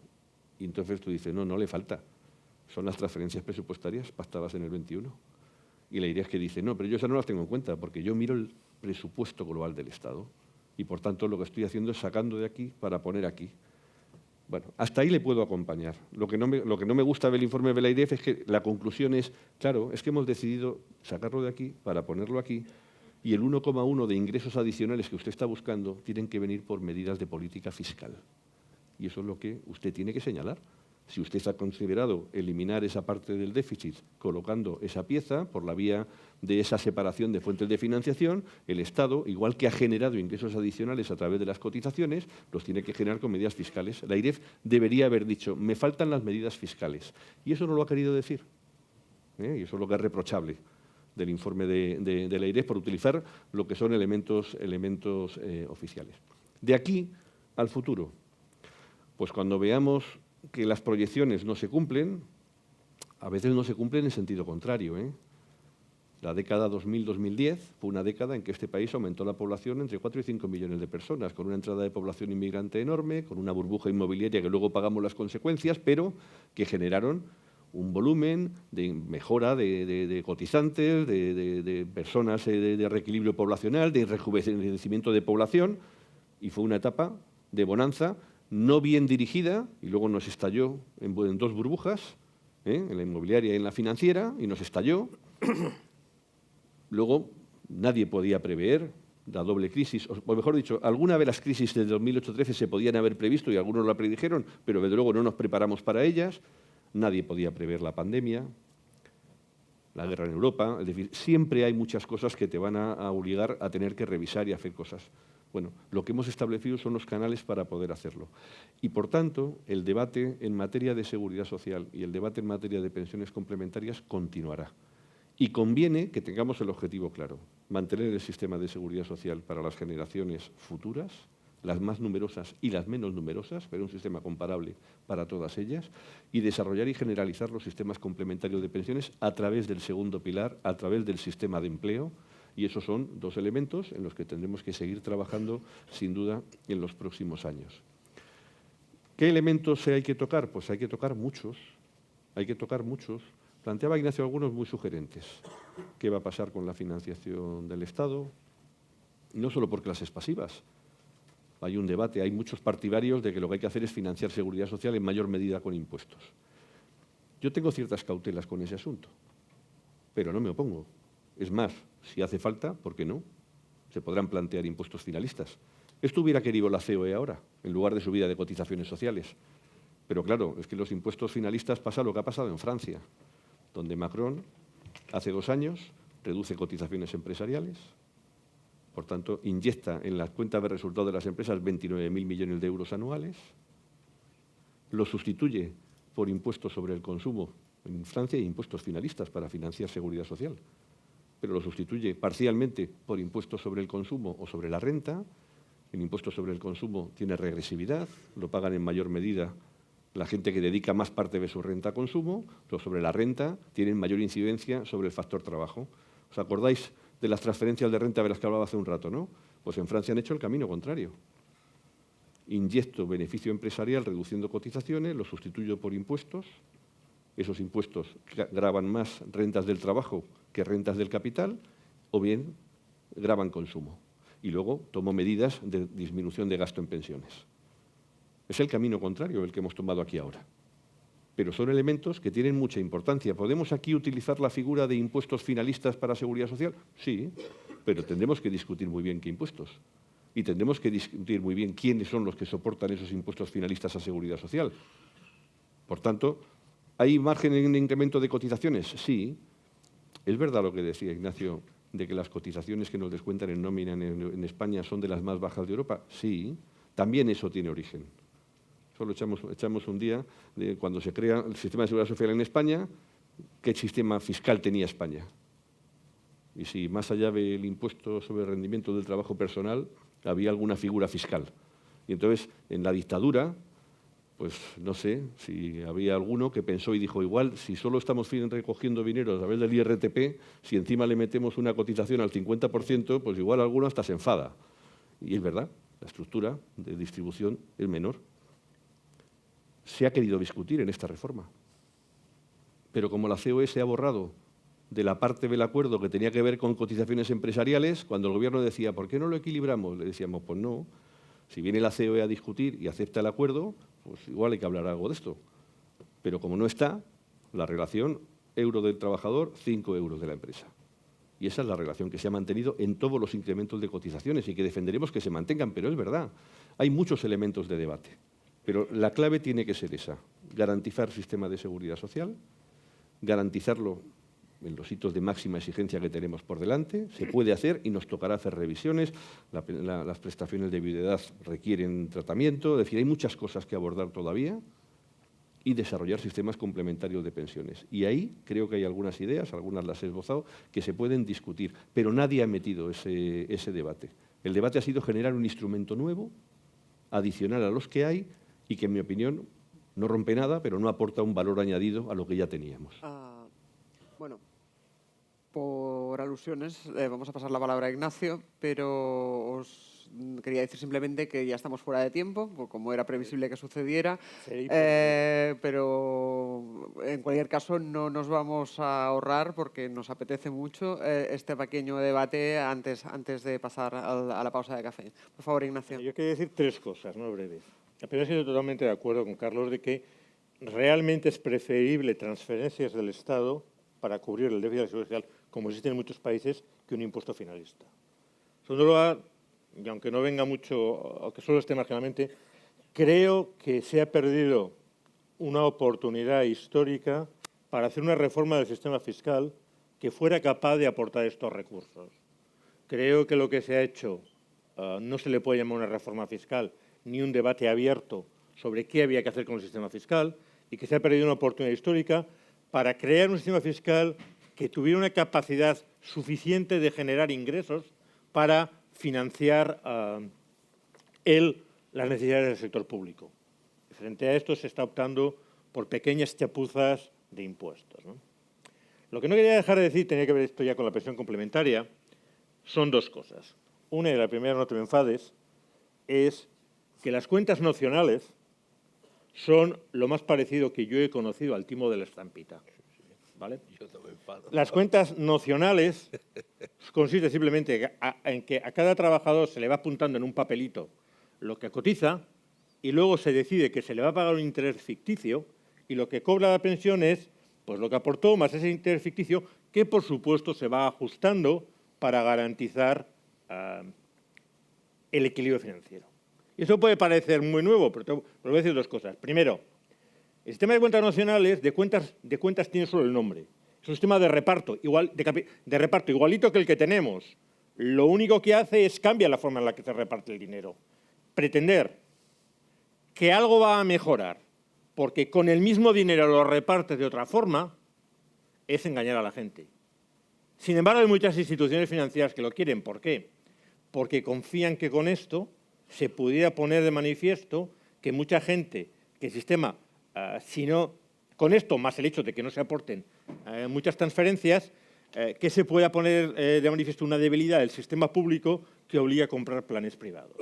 Y entonces tú dices, no le falta. Son las transferencias presupuestarias pactadas en el 21. Y la AIREF que dice, no, pero yo esas no las tengo en cuenta porque yo miro el presupuesto global del Estado. Y, por tanto, lo que estoy haciendo es sacando de aquí para poner aquí. Bueno, hasta ahí le puedo acompañar. Lo que no me gusta del informe de la AIREF es que la conclusión es, claro, es que hemos decidido sacarlo de aquí para ponerlo aquí y el 1,1 de ingresos adicionales que usted está buscando tienen que venir por medidas de política fiscal. Y eso es lo que usted tiene que señalar. Si usted ha considerado eliminar esa parte del déficit colocando esa pieza por la vía de esa separación de fuentes de financiación, el Estado, igual que ha generado ingresos adicionales a través de las cotizaciones, los tiene que generar con medidas fiscales. La AIREF debería haber dicho, me faltan las medidas fiscales. Y eso no lo ha querido decir. Y eso es lo que es reprochable del informe de la AIREF por utilizar lo que son elementos oficiales. De aquí al futuro, pues cuando veamos que las proyecciones no se cumplen, a veces no se cumplen en sentido contrario. La década 2000-2010 fue una década en que este país aumentó la población entre 4 y 5 millones de personas, con una entrada de población inmigrante enorme, con una burbuja inmobiliaria que luego pagamos las consecuencias, pero que generaron un volumen de mejora de cotizantes, de personas de reequilibrio poblacional, de rejuvenecimiento de población, y fue una etapa de bonanza no bien dirigida, y luego nos estalló en dos burbujas, en la inmobiliaria y en la financiera, y nos estalló. Luego nadie podía prever la doble crisis, o mejor dicho, alguna de las crisis de 2008-13 se podían haber previsto y algunos la predijeron, pero desde luego no nos preparamos para ellas. Nadie podía prever la pandemia, la guerra en Europa. Es decir, siempre hay muchas cosas que te van a obligar a tener que revisar y hacer cosas. Bueno, lo que hemos establecido son los canales para poder hacerlo. Y, por tanto, el debate en materia de seguridad social y el debate en materia de pensiones complementarias continuará. Y conviene que tengamos el objetivo claro, mantener el sistema de seguridad social para las generaciones futuras, las más numerosas y las menos numerosas, pero un sistema comparable para todas ellas, y desarrollar y generalizar los sistemas complementarios de pensiones a través del segundo pilar, a través del sistema de empleo. Y esos son dos elementos en los que tendremos que seguir trabajando, sin duda, en los próximos años. ¿Qué elementos hay que tocar? Pues hay que tocar muchos. Planteaba Ignacio algunos muy sugerentes. ¿Qué va a pasar con la financiación del Estado? No solo por clases pasivas. Hay un debate, hay muchos partidarios de que lo que hay que hacer es financiar seguridad social en mayor medida con impuestos. Yo tengo ciertas cautelas con ese asunto, pero no me opongo. Es más, si hace falta, ¿por qué no? Se podrán plantear impuestos finalistas. Esto hubiera querido la COE ahora, en lugar de subida de cotizaciones sociales. Pero claro, es que los impuestos finalistas pasa lo que ha pasado en Francia, donde Macron, hace 2 años, reduce cotizaciones empresariales, por tanto, inyecta en las cuentas de resultados de las empresas 29.000 millones de euros anuales, lo sustituye por impuestos sobre el consumo. En Francia hay impuestos finalistas para financiar seguridad social, pero lo sustituye parcialmente por impuestos sobre el consumo o sobre la renta, El impuesto sobre el consumo tiene regresividad, lo pagan en mayor medida la gente que dedica más parte de su renta a consumo, pero sobre la renta tienen mayor incidencia sobre el factor trabajo. ¿Os acordáis de las transferencias de renta de las que hablaba hace un rato, no? Pues en Francia han hecho el camino contrario. Inyecto beneficio empresarial reduciendo cotizaciones, lo sustituyo por impuestos. Esos impuestos gravan más rentas del trabajo que rentas del capital, o bien gravan consumo. Y luego tomo medidas de disminución de gasto en pensiones. Es el camino contrario el que hemos tomado aquí ahora. Pero son elementos que tienen mucha importancia. ¿Podemos aquí utilizar la figura de impuestos finalistas para seguridad social? Sí, pero tendremos que discutir muy bien qué impuestos. Y tendremos que discutir muy bien quiénes son los que soportan esos impuestos finalistas a seguridad social. Por tanto, ¿hay margen de incremento de cotizaciones? Sí. Es verdad lo que decía Ignacio, de que las cotizaciones que nos descuentan en nómina en España son de las más bajas de Europa. Sí. También eso tiene origen. Solo echamos un día de cuando se crea el sistema de seguridad social en España, qué sistema fiscal tenía España. Y si más allá del impuesto sobre el rendimiento del trabajo personal había alguna figura fiscal. Y entonces, en la dictadura, pues no sé si había alguno que pensó y dijo, igual, si solo estamos recogiendo dinero a través del IRTP, si encima le metemos una cotización al 50%, pues igual alguno hasta se enfada. Y es verdad, la estructura de distribución es menor. Se ha querido discutir en esta reforma. Pero como la COE se ha borrado de la parte del acuerdo que tenía que ver con cotizaciones empresariales, cuando el Gobierno decía, ¿por qué no lo equilibramos? Le decíamos, pues no, si viene la COE a discutir y acepta el acuerdo, pues igual hay que hablar algo de esto. Pero como no está, la relación euro del trabajador, 5 euros de la empresa. Y esa es la relación que se ha mantenido en todos los incrementos de cotizaciones y que defenderemos que se mantengan, pero es verdad, hay muchos elementos de debate. Pero la clave tiene que ser esa, garantizar el sistema de seguridad social, garantizarlo en los hitos de máxima exigencia que tenemos por delante, se puede hacer y nos tocará hacer revisiones, las prestaciones de viudedad requieren tratamiento, es decir, hay muchas cosas que abordar todavía y desarrollar sistemas complementarios de pensiones. Y ahí creo que hay algunas ideas, algunas las he esbozado, que se pueden discutir, pero nadie ha metido ese debate. El debate ha sido generar un instrumento nuevo, adicional a los que hay, y que, en mi opinión, no rompe nada, pero no aporta un valor añadido a lo que ya teníamos. Bueno, por alusiones vamos a pasar la palabra a Ignacio, pero os quería decir simplemente que ya estamos fuera de tiempo, como era previsible que sucediera, pero en cualquier caso no nos vamos a ahorrar, porque nos apetece mucho este pequeño debate antes de pasar a la pausa de café. Por favor, Ignacio. Yo quería decir 3 cosas, ¿no?, breves. La primera, estoy totalmente de acuerdo con Carlos de que realmente es preferible transferencias del Estado para cubrir el déficit de la seguridad social, como existe en muchos países, que un impuesto finalista. En segundo lugar, y aunque no venga mucho, aunque solo esté marginalmente, creo que se ha perdido una oportunidad histórica para hacer una reforma del sistema fiscal que fuera capaz de aportar estos recursos. Creo que lo que se ha hecho no se le puede llamar una reforma fiscal, ni un debate abierto sobre qué había que hacer con el sistema fiscal, y que se ha perdido una oportunidad histórica para crear un sistema fiscal que tuviera una capacidad suficiente de generar ingresos para financiar las necesidades del sector público. Frente a esto se está optando por pequeñas chapuzas de impuestos, ¿no? Lo que no quería dejar de decir, tenía que ver esto ya con la pensión complementaria, son 2 cosas. Una, y la primera, no te me enfades, es que las cuentas nocionales son lo más parecido que yo he conocido al timo de la estampita, ¿vale? Las cuentas nocionales consiste simplemente en que a cada trabajador se le va apuntando en un papelito lo que cotiza y luego se decide que se le va a pagar un interés ficticio y lo que cobra la pensión es pues lo que aportó más ese interés ficticio que, por supuesto, se va ajustando para garantizar el equilibrio financiero. Y eso puede parecer muy nuevo, pero os voy a decir 2 cosas. Primero, el sistema de cuentas nacionales de cuentas tiene solo el nombre. Es un sistema de reparto, igualito que el que tenemos. Lo único que hace es cambiar la forma en la que se reparte el dinero. Pretender que algo va a mejorar porque con el mismo dinero lo repartes de otra forma es engañar a la gente. Sin embargo, hay muchas instituciones financieras que lo quieren. ¿Por qué? Porque confían que con esto se pudiera poner de manifiesto que mucha gente, que el sistema, si no, con esto más el hecho de que no se aporten muchas transferencias, que se pueda poner de manifiesto una debilidad del sistema público que obliga a comprar planes privados.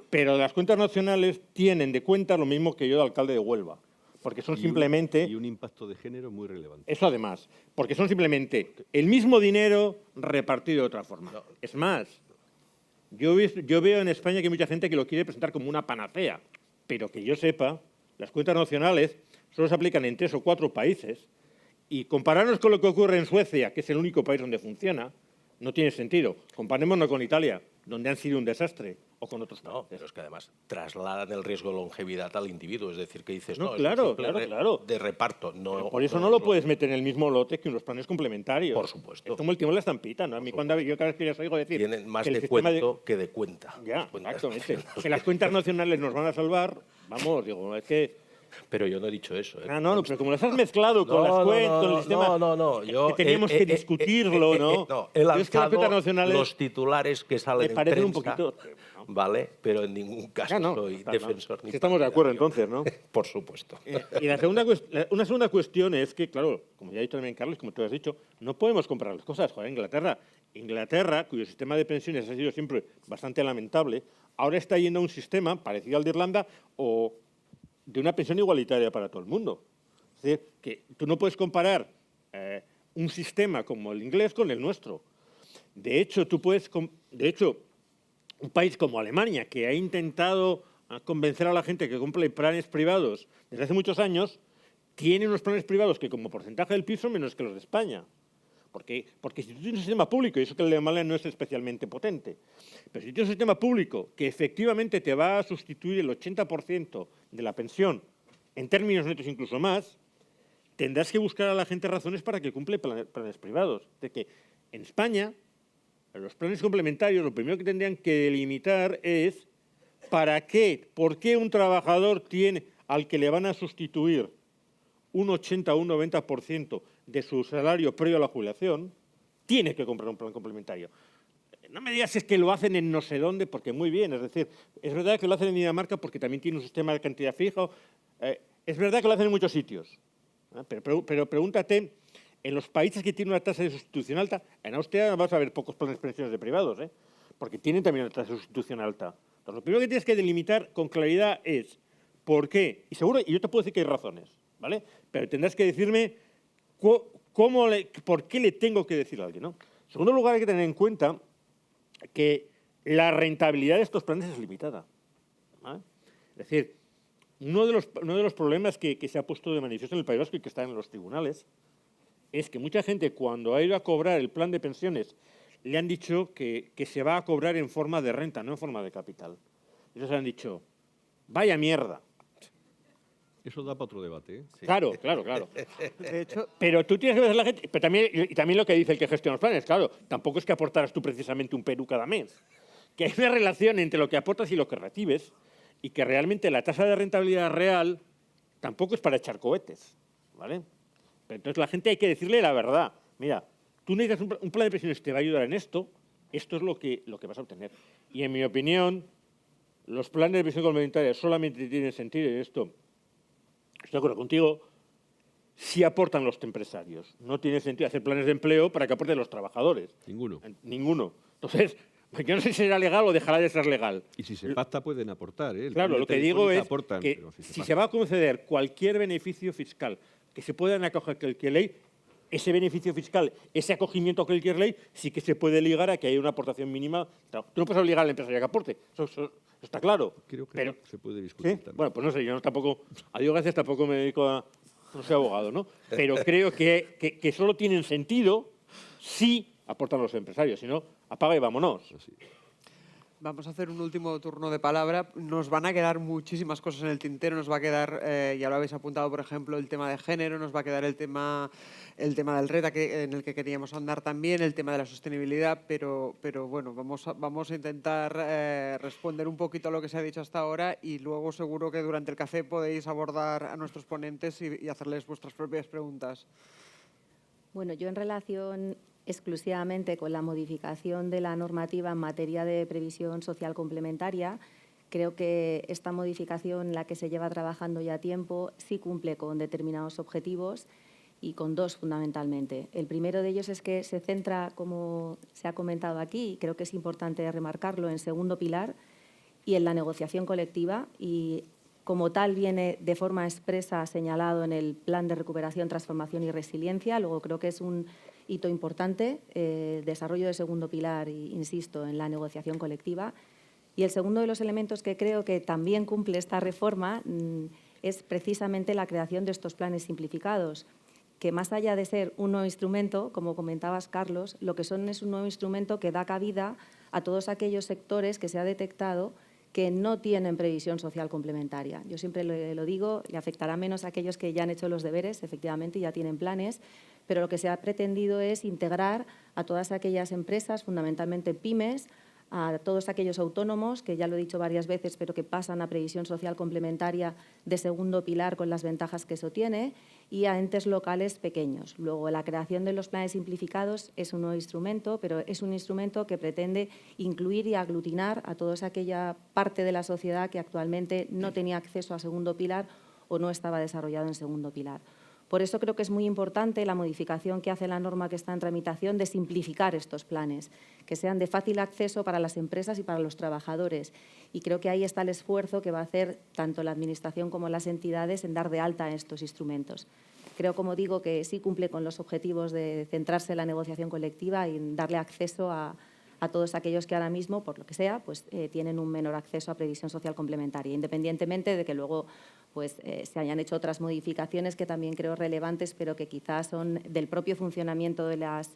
Pero las cuentas nacionales tienen de cuenta lo mismo que yo de alcalde de Huelva, porque son simplemente... Y un impacto de género muy relevante. Eso además, porque son simplemente el mismo dinero repartido de otra forma. No. Es más, yo veo en España que hay mucha gente que lo quiere presentar como una panacea, pero que yo sepa, las cuentas nacionales solo se aplican en 3 o 4 países y compararnos con lo que ocurre en Suecia, que es el único país donde funciona, no tiene sentido. Comparémonos con Italia, donde han sido un desastre, o con otros países. No, pero es que además trasladan el riesgo de longevidad al individuo, es decir, que dices, no, no, claro, es un claro. de reparto. No, por eso no lo puedes meter en el mismo lote que unos planes complementarios. Por supuesto. Es como el timón de la estampita, ¿no? A mí cuando yo cada vez que les oigo decir... Tienen más que de cuento que de cuenta. Ya, Cuentas exactamente. nacionales. Que las cuentas nacionales nos van a salvar, vamos, digo, es que... Pero yo no he dicho eso. No, pero como las has mezclado con las cuentas, con el sistema... No. Yo, que teníamos que discutirlo, ¿no? No, he lanzado nacionales los titulares que salen me parecen en prensa, un poquito... ¿vale? Pero en ningún caso soy defensor ni... Si estamos de acuerdo, entonces, ¿no? Por supuesto. Y una segunda cuestión es que, claro, como ya ha dicho también Carlos, como tú has dicho, no podemos comprar las cosas. Joder, Inglaterra, cuyo sistema de pensiones ha sido siempre bastante lamentable, ahora está yendo a un sistema parecido al de Irlanda o de una pensión igualitaria para todo el mundo. Es decir, que tú no puedes comparar un sistema como el inglés con el nuestro. De hecho, un país como Alemania, que ha intentado convencer a la gente que compre planes privados desde hace muchos años, tiene unos planes privados que como porcentaje del PIB son menos que los de España. Porque si tú tienes un sistema público, y eso que el de Alemania no es especialmente potente, pero si tienes un sistema público que efectivamente te va a sustituir el 80% de la pensión, en términos netos incluso más, tendrás que buscar a la gente razones para que cumpla planes privados. De que en España, los planes complementarios, lo primero que tendrían que delimitar es por qué un trabajador al que le van a sustituir un 80 o un 90% de su salario previo a la jubilación, tiene que comprar un plan complementario. No me digas es que lo hacen en no sé dónde, porque muy bien, es decir, es verdad que lo hacen en Dinamarca porque también tiene un sistema de cantidad fija, es verdad que lo hacen en muchos sitios, pero pregúntate, en los países que tienen una tasa de sustitución alta, en Austria vas a ver pocos planes de pensiones de privados, porque tienen también una tasa de sustitución alta. Entonces, lo primero que tienes que delimitar con claridad es por qué, y yo te puedo decir que hay razones, ¿vale? Pero tendrás que decirme por qué le tengo que decir a alguien, ¿no? En segundo lugar, hay que tener en cuenta que la rentabilidad de estos planes es limitada, ¿vale? Es decir, uno de los problemas que se ha puesto de manifiesto en el País Vasco y que está en los tribunales es que mucha gente, cuando ha ido a cobrar el plan de pensiones, le han dicho que se va a cobrar en forma de renta, no en forma de capital. Ellos le han dicho, vaya mierda. Eso da para otro debate, ¿eh? Sí. Claro. De hecho, pero tú tienes que ver a la gente, pero también lo que dice el que gestiona los planes, claro, tampoco es que aportaras tú precisamente un Perú cada mes. Que hay una relación entre lo que aportas y lo que recibes y que realmente la tasa de rentabilidad real tampoco es para echar cohetes, ¿vale? Pero entonces la gente hay que decirle la verdad. Mira, tú necesitas un plan de pensiones que te va a ayudar en esto es lo que vas a obtener. Y en mi opinión, los planes de pensión complementaria solamente tienen sentido, y esto estoy de acuerdo contigo, si aportan los empresarios. No tiene sentido hacer planes de empleo para que aporten los trabajadores. Ninguno. Entonces, yo no sé si será legal o dejará de ser legal. Y si se pacta pueden aportar, ¿eh? Claro, lo que digo es que si se va a conceder cualquier beneficio fiscal que se pueda acoger a cualquier ley, ese beneficio fiscal, ese acogimiento a cualquier ley, sí que se puede ligar a que haya una aportación mínima. Tú no puedes obligar al empresario a que aporte, eso está claro. Creo que pero se puede discutir también. Bueno, pues no sé, yo tampoco, a Dios gracias, tampoco me dedico a... No soy abogado, ¿no? Pero creo que solo tienen sentido si aportan los empresarios, si no, apaga y vámonos. Así. Vamos a hacer un último turno de palabra. Nos van a quedar muchísimas cosas en el tintero. Nos va a quedar, ya lo habéis apuntado, por ejemplo, el tema de género. Nos va a quedar el tema del RETA, en el que queríamos andar también, el tema de la sostenibilidad. Pero bueno, vamos a intentar responder un poquito a lo que se ha dicho hasta ahora y luego seguro que durante el café podéis abordar a nuestros ponentes y hacerles vuestras propias preguntas. Bueno, yo en relación exclusivamente con la modificación de la normativa en materia de previsión social complementaria, Creo que esta modificación, la que se lleva trabajando ya tiempo, sí cumple con determinados objetivos y con dos fundamentalmente. El primero de ellos es que se centra, como se ha comentado aquí, y creo que es importante remarcarlo, en segundo pilar y en la negociación colectiva, y como tal viene de forma expresa señalado en el Plan de Recuperación, Transformación y Resiliencia. Luego creo que es un hito importante, desarrollo de segundo pilar, y, insisto, en la negociación colectiva. Y el segundo de los elementos que creo que también cumple esta reforma es precisamente la creación de estos planes simplificados, que más allá de ser un nuevo instrumento, como comentabas, Carlos, lo que son es un nuevo instrumento que da cabida a todos aquellos sectores que se ha detectado que no tienen previsión social complementaria. Yo siempre lo digo, le afectará menos a aquellos que ya han hecho los deberes, efectivamente, ya tienen planes, pero lo que se ha pretendido es integrar a todas aquellas empresas, fundamentalmente pymes, a todos aquellos autónomos, que ya lo he dicho varias veces, pero que pasan a previsión social complementaria de segundo pilar con las ventajas que eso tiene, y a entes locales pequeños. Luego, la creación de los planes simplificados es un nuevo instrumento, pero es un instrumento que pretende incluir y aglutinar a toda aquella parte de la sociedad que actualmente no tenía acceso a segundo pilar o no estaba desarrollado en segundo pilar. Por eso creo que es muy importante la modificación que hace la norma que está en tramitación de simplificar estos planes, que sean de fácil acceso para las empresas y para los trabajadores. Y creo que ahí está el esfuerzo que va a hacer tanto la Administración como las entidades en dar de alta estos instrumentos. Creo, como digo, que sí cumple con los objetivos de centrarse en la negociación colectiva y en darle acceso a todos aquellos que ahora mismo, por lo que sea, pues tienen un menor acceso a previsión social complementaria, independientemente de que luego pues, se hayan hecho otras modificaciones que también creo relevantes, pero que quizás son del propio funcionamiento de las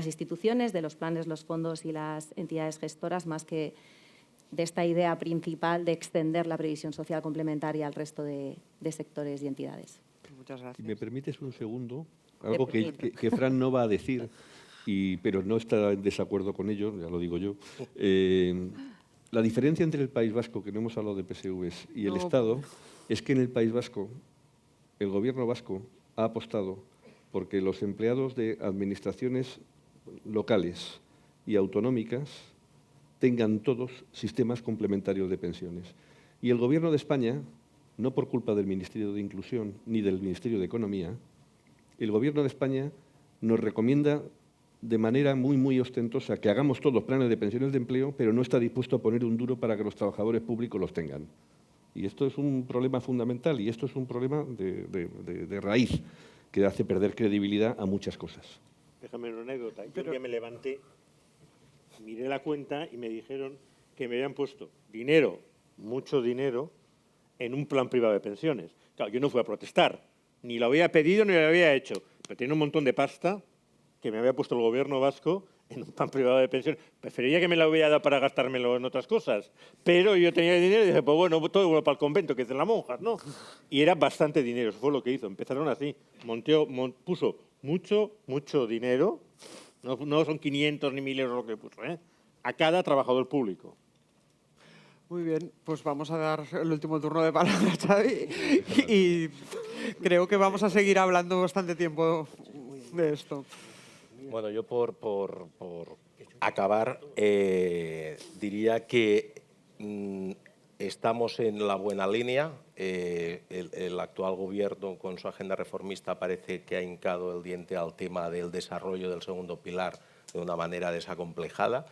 instituciones, de los planes, los fondos y las entidades gestoras, más que de esta idea principal de extender la previsión social complementaria al resto de sectores y entidades. Muchas gracias. Si me permites un segundo, algo que Fran no va a decir, pero no está en desacuerdo con ello, ya lo digo yo. La diferencia entre el País Vasco, que no hemos hablado de PSVs, y el Estado, es que en el País Vasco, el Gobierno vasco ha apostado porque los empleados de administraciones locales y autonómicas tengan todos sistemas complementarios de pensiones. Y el Gobierno de España, no por culpa del Ministerio de Inclusión ni del Ministerio de Economía, el Gobierno de España nos recomienda de manera muy ostentosa que hagamos todos planes de pensiones de empleo, pero no está dispuesto a poner un duro para que los trabajadores públicos los tengan. Y esto es un problema fundamental y esto es un problema de raíz que hace perder credibilidad a muchas cosas. Déjame una anécdota. Yo un día me levanté, miré la cuenta y me dijeron que me habían puesto dinero, mucho dinero, en un plan privado de pensiones. Claro, yo no fui a protestar, ni lo había pedido ni lo había hecho, pero tenía un montón de pasta que me había puesto el Gobierno vasco en un plan privado de pensiones. Preferiría que me lo hubiera dado para gastármelo en otras cosas, pero yo tenía dinero y dije, pues bueno, todo bueno para el convento, que es de las monjas, ¿no? Y era bastante dinero, eso fue lo que hizo. Empezaron así, puso mucho dinero, no son 500 ni 1.000 euros lo que puso, a cada trabajador público. Muy bien, pues vamos a dar el último turno de palabra a Xavi y creo que vamos a seguir hablando bastante tiempo de esto. Bueno, yo por acabar diría que estamos en la buena línea. El actual gobierno, con su agenda reformista, parece que ha hincado el diente al tema del desarrollo del segundo pilar de una manera desacomplejada.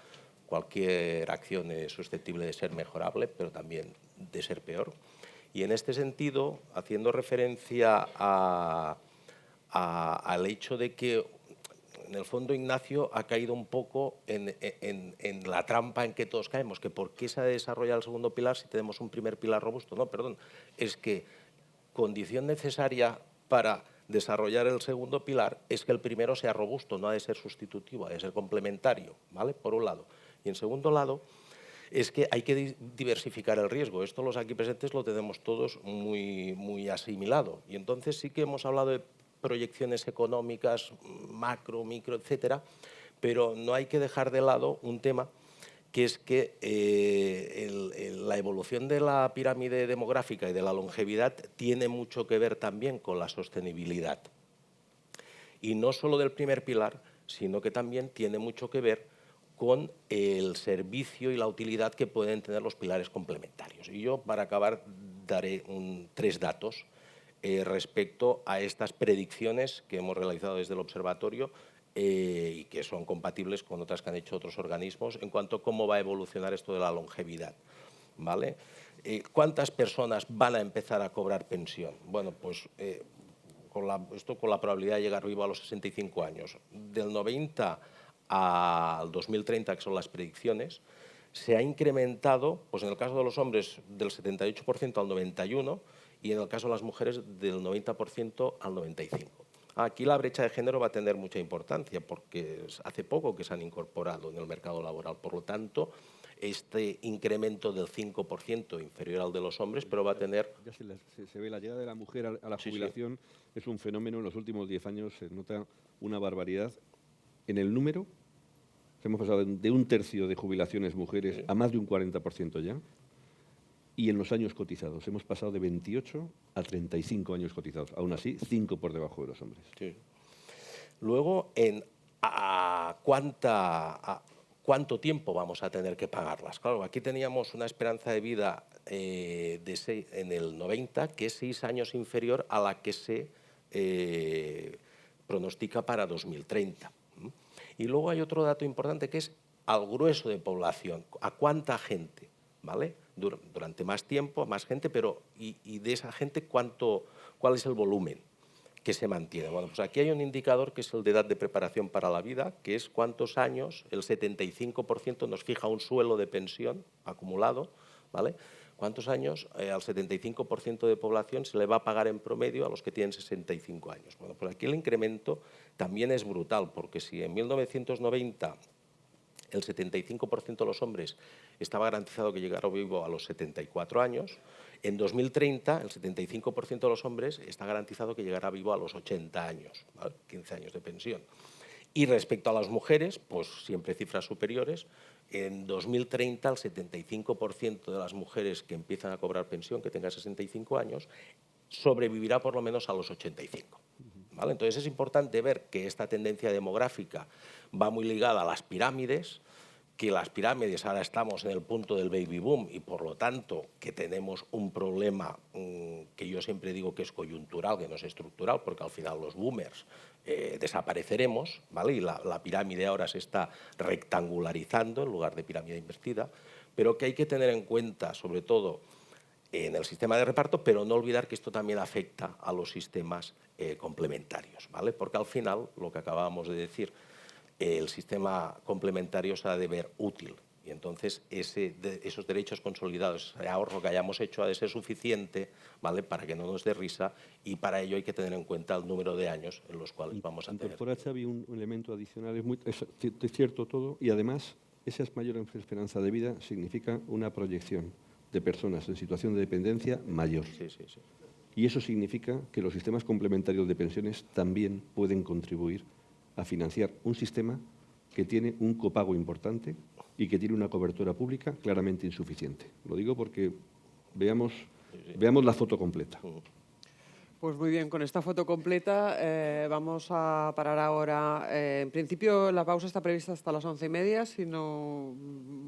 Cualquier acción es susceptible de ser mejorable, pero también de ser peor. Y en este sentido, haciendo referencia al hecho de que, en el fondo, Ignacio ha caído un poco en la trampa en que todos caemos, que ¿por qué se ha desarrollado el segundo pilar si tenemos un primer pilar robusto? No, perdón, es que condición necesaria para desarrollar el segundo pilar es que el primero sea robusto, no ha de ser sustitutivo, ha de ser complementario, ¿vale? Por un lado. Y en segundo lado, es que hay que diversificar el riesgo. Esto los aquí presentes lo tenemos todos muy asimilado. Y entonces sí que hemos hablado de proyecciones económicas, macro, micro, etcétera, pero no hay que dejar de lado un tema que es que la evolución de la pirámide demográfica y de la longevidad tiene mucho que ver también con la sostenibilidad. Y no solo del primer pilar, sino que también tiene mucho que ver con el servicio y la utilidad que pueden tener los pilares complementarios. Y yo, para acabar, daré 3 datos respecto a estas predicciones que hemos realizado desde el observatorio y que son compatibles con otras que han hecho otros organismos en cuanto a cómo va a evolucionar esto de la longevidad, ¿vale? ¿Cuántas personas van a empezar a cobrar pensión? Bueno, pues con la probabilidad de llegar vivo a los 65 años. Del 90 al 2030, que son las predicciones, se ha incrementado, pues en el caso de los hombres, del 78% al 91%, y en el caso de las mujeres, del 90% al 95%. Aquí la brecha de género va a tener mucha importancia, porque hace poco que se han incorporado en el mercado laboral. Por lo tanto, este incremento del 5% inferior al de los hombres, pero va a tener... Ya se ve la llegada de la mujer a la jubilación, sí. Es un fenómeno, en los últimos 10 años se nota una barbaridad. En el número, hemos pasado de 1/3 de jubilaciones mujeres a más de un 40% ya, y en los años cotizados hemos pasado de 28 a 35 años cotizados, aún así 5 por debajo de los hombres. Sí. Luego, ¿cuánto tiempo vamos a tener que pagarlas? Claro, aquí teníamos una esperanza de vida en el 90, que es 6 años inferior a la que se pronostica para 2030. Y luego hay otro dato importante, que es al grueso de población, a cuánta gente, ¿vale? Durante más tiempo, más gente, pero y de esa gente, ¿cuál es el volumen que se mantiene? Bueno, pues aquí hay un indicador que es el de edad de preparación para la vida, que es cuántos años, el 75% nos fija un suelo de pensión acumulado, ¿vale? ¿Cuántos años al 75% de población se le va a pagar en promedio a los que tienen 65 años? Bueno, pues aquí el incremento también es brutal, porque si en 1990 el 75% de los hombres estaba garantizado que llegara vivo a los 74 años, en 2030 el 75% de los hombres está garantizado que llegará vivo a los 80 años, ¿vale? 15 años de pensión. Y respecto a las mujeres, pues siempre cifras superiores. En 2030 el 75% de las mujeres que empiezan a cobrar pensión, que tengan 65 años, sobrevivirá por lo menos a los 85. ¿Vale? Entonces es importante ver que esta tendencia demográfica va muy ligada a las pirámides, que las pirámides ahora estamos en el punto del baby boom y por lo tanto que tenemos un problema que yo siempre digo que es coyuntural, que no es estructural, porque al final los boomers desapareceremos, ¿vale? Y la pirámide ahora se está rectangularizando en lugar de pirámide invertida, pero que hay que tener en cuenta sobre todo en el sistema de reparto, pero no olvidar que esto también afecta a los sistemas complementarios, ¿vale? Porque al final, lo que acabábamos de decir, el sistema complementario se ha de ver útil y entonces esos derechos consolidados, ese ahorro que hayamos hecho ha de ser suficiente, ¿vale? Para que no nos dé risa y para ello hay que tener en cuenta el número de años en los cuales vamos a tener. Incorpora, Xavi, un elemento adicional, es cierto todo y además esa mayor esperanza de vida significa una proyección de personas en situación de dependencia mayor. Sí, sí, sí. Y eso significa que los sistemas complementarios de pensiones también pueden contribuir a financiar un sistema que tiene un copago importante y que tiene una cobertura pública claramente insuficiente. Lo digo porque veamos la foto completa. Pues muy bien, con esta foto completa vamos a parar ahora. En principio la pausa está prevista hasta las 11:30, si no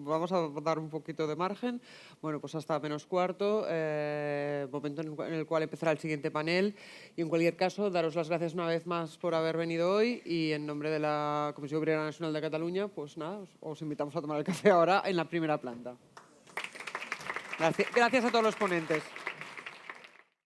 vamos a dar un poquito de margen. Bueno, pues hasta -15, momento en el cual empezará el siguiente panel. Y en cualquier caso, daros las gracias una vez más por haber venido hoy y en nombre de la Comisión Obrera Nacional de Cataluña, pues nada, os invitamos a tomar el café ahora en la primera planta. Gracias a todos los ponentes.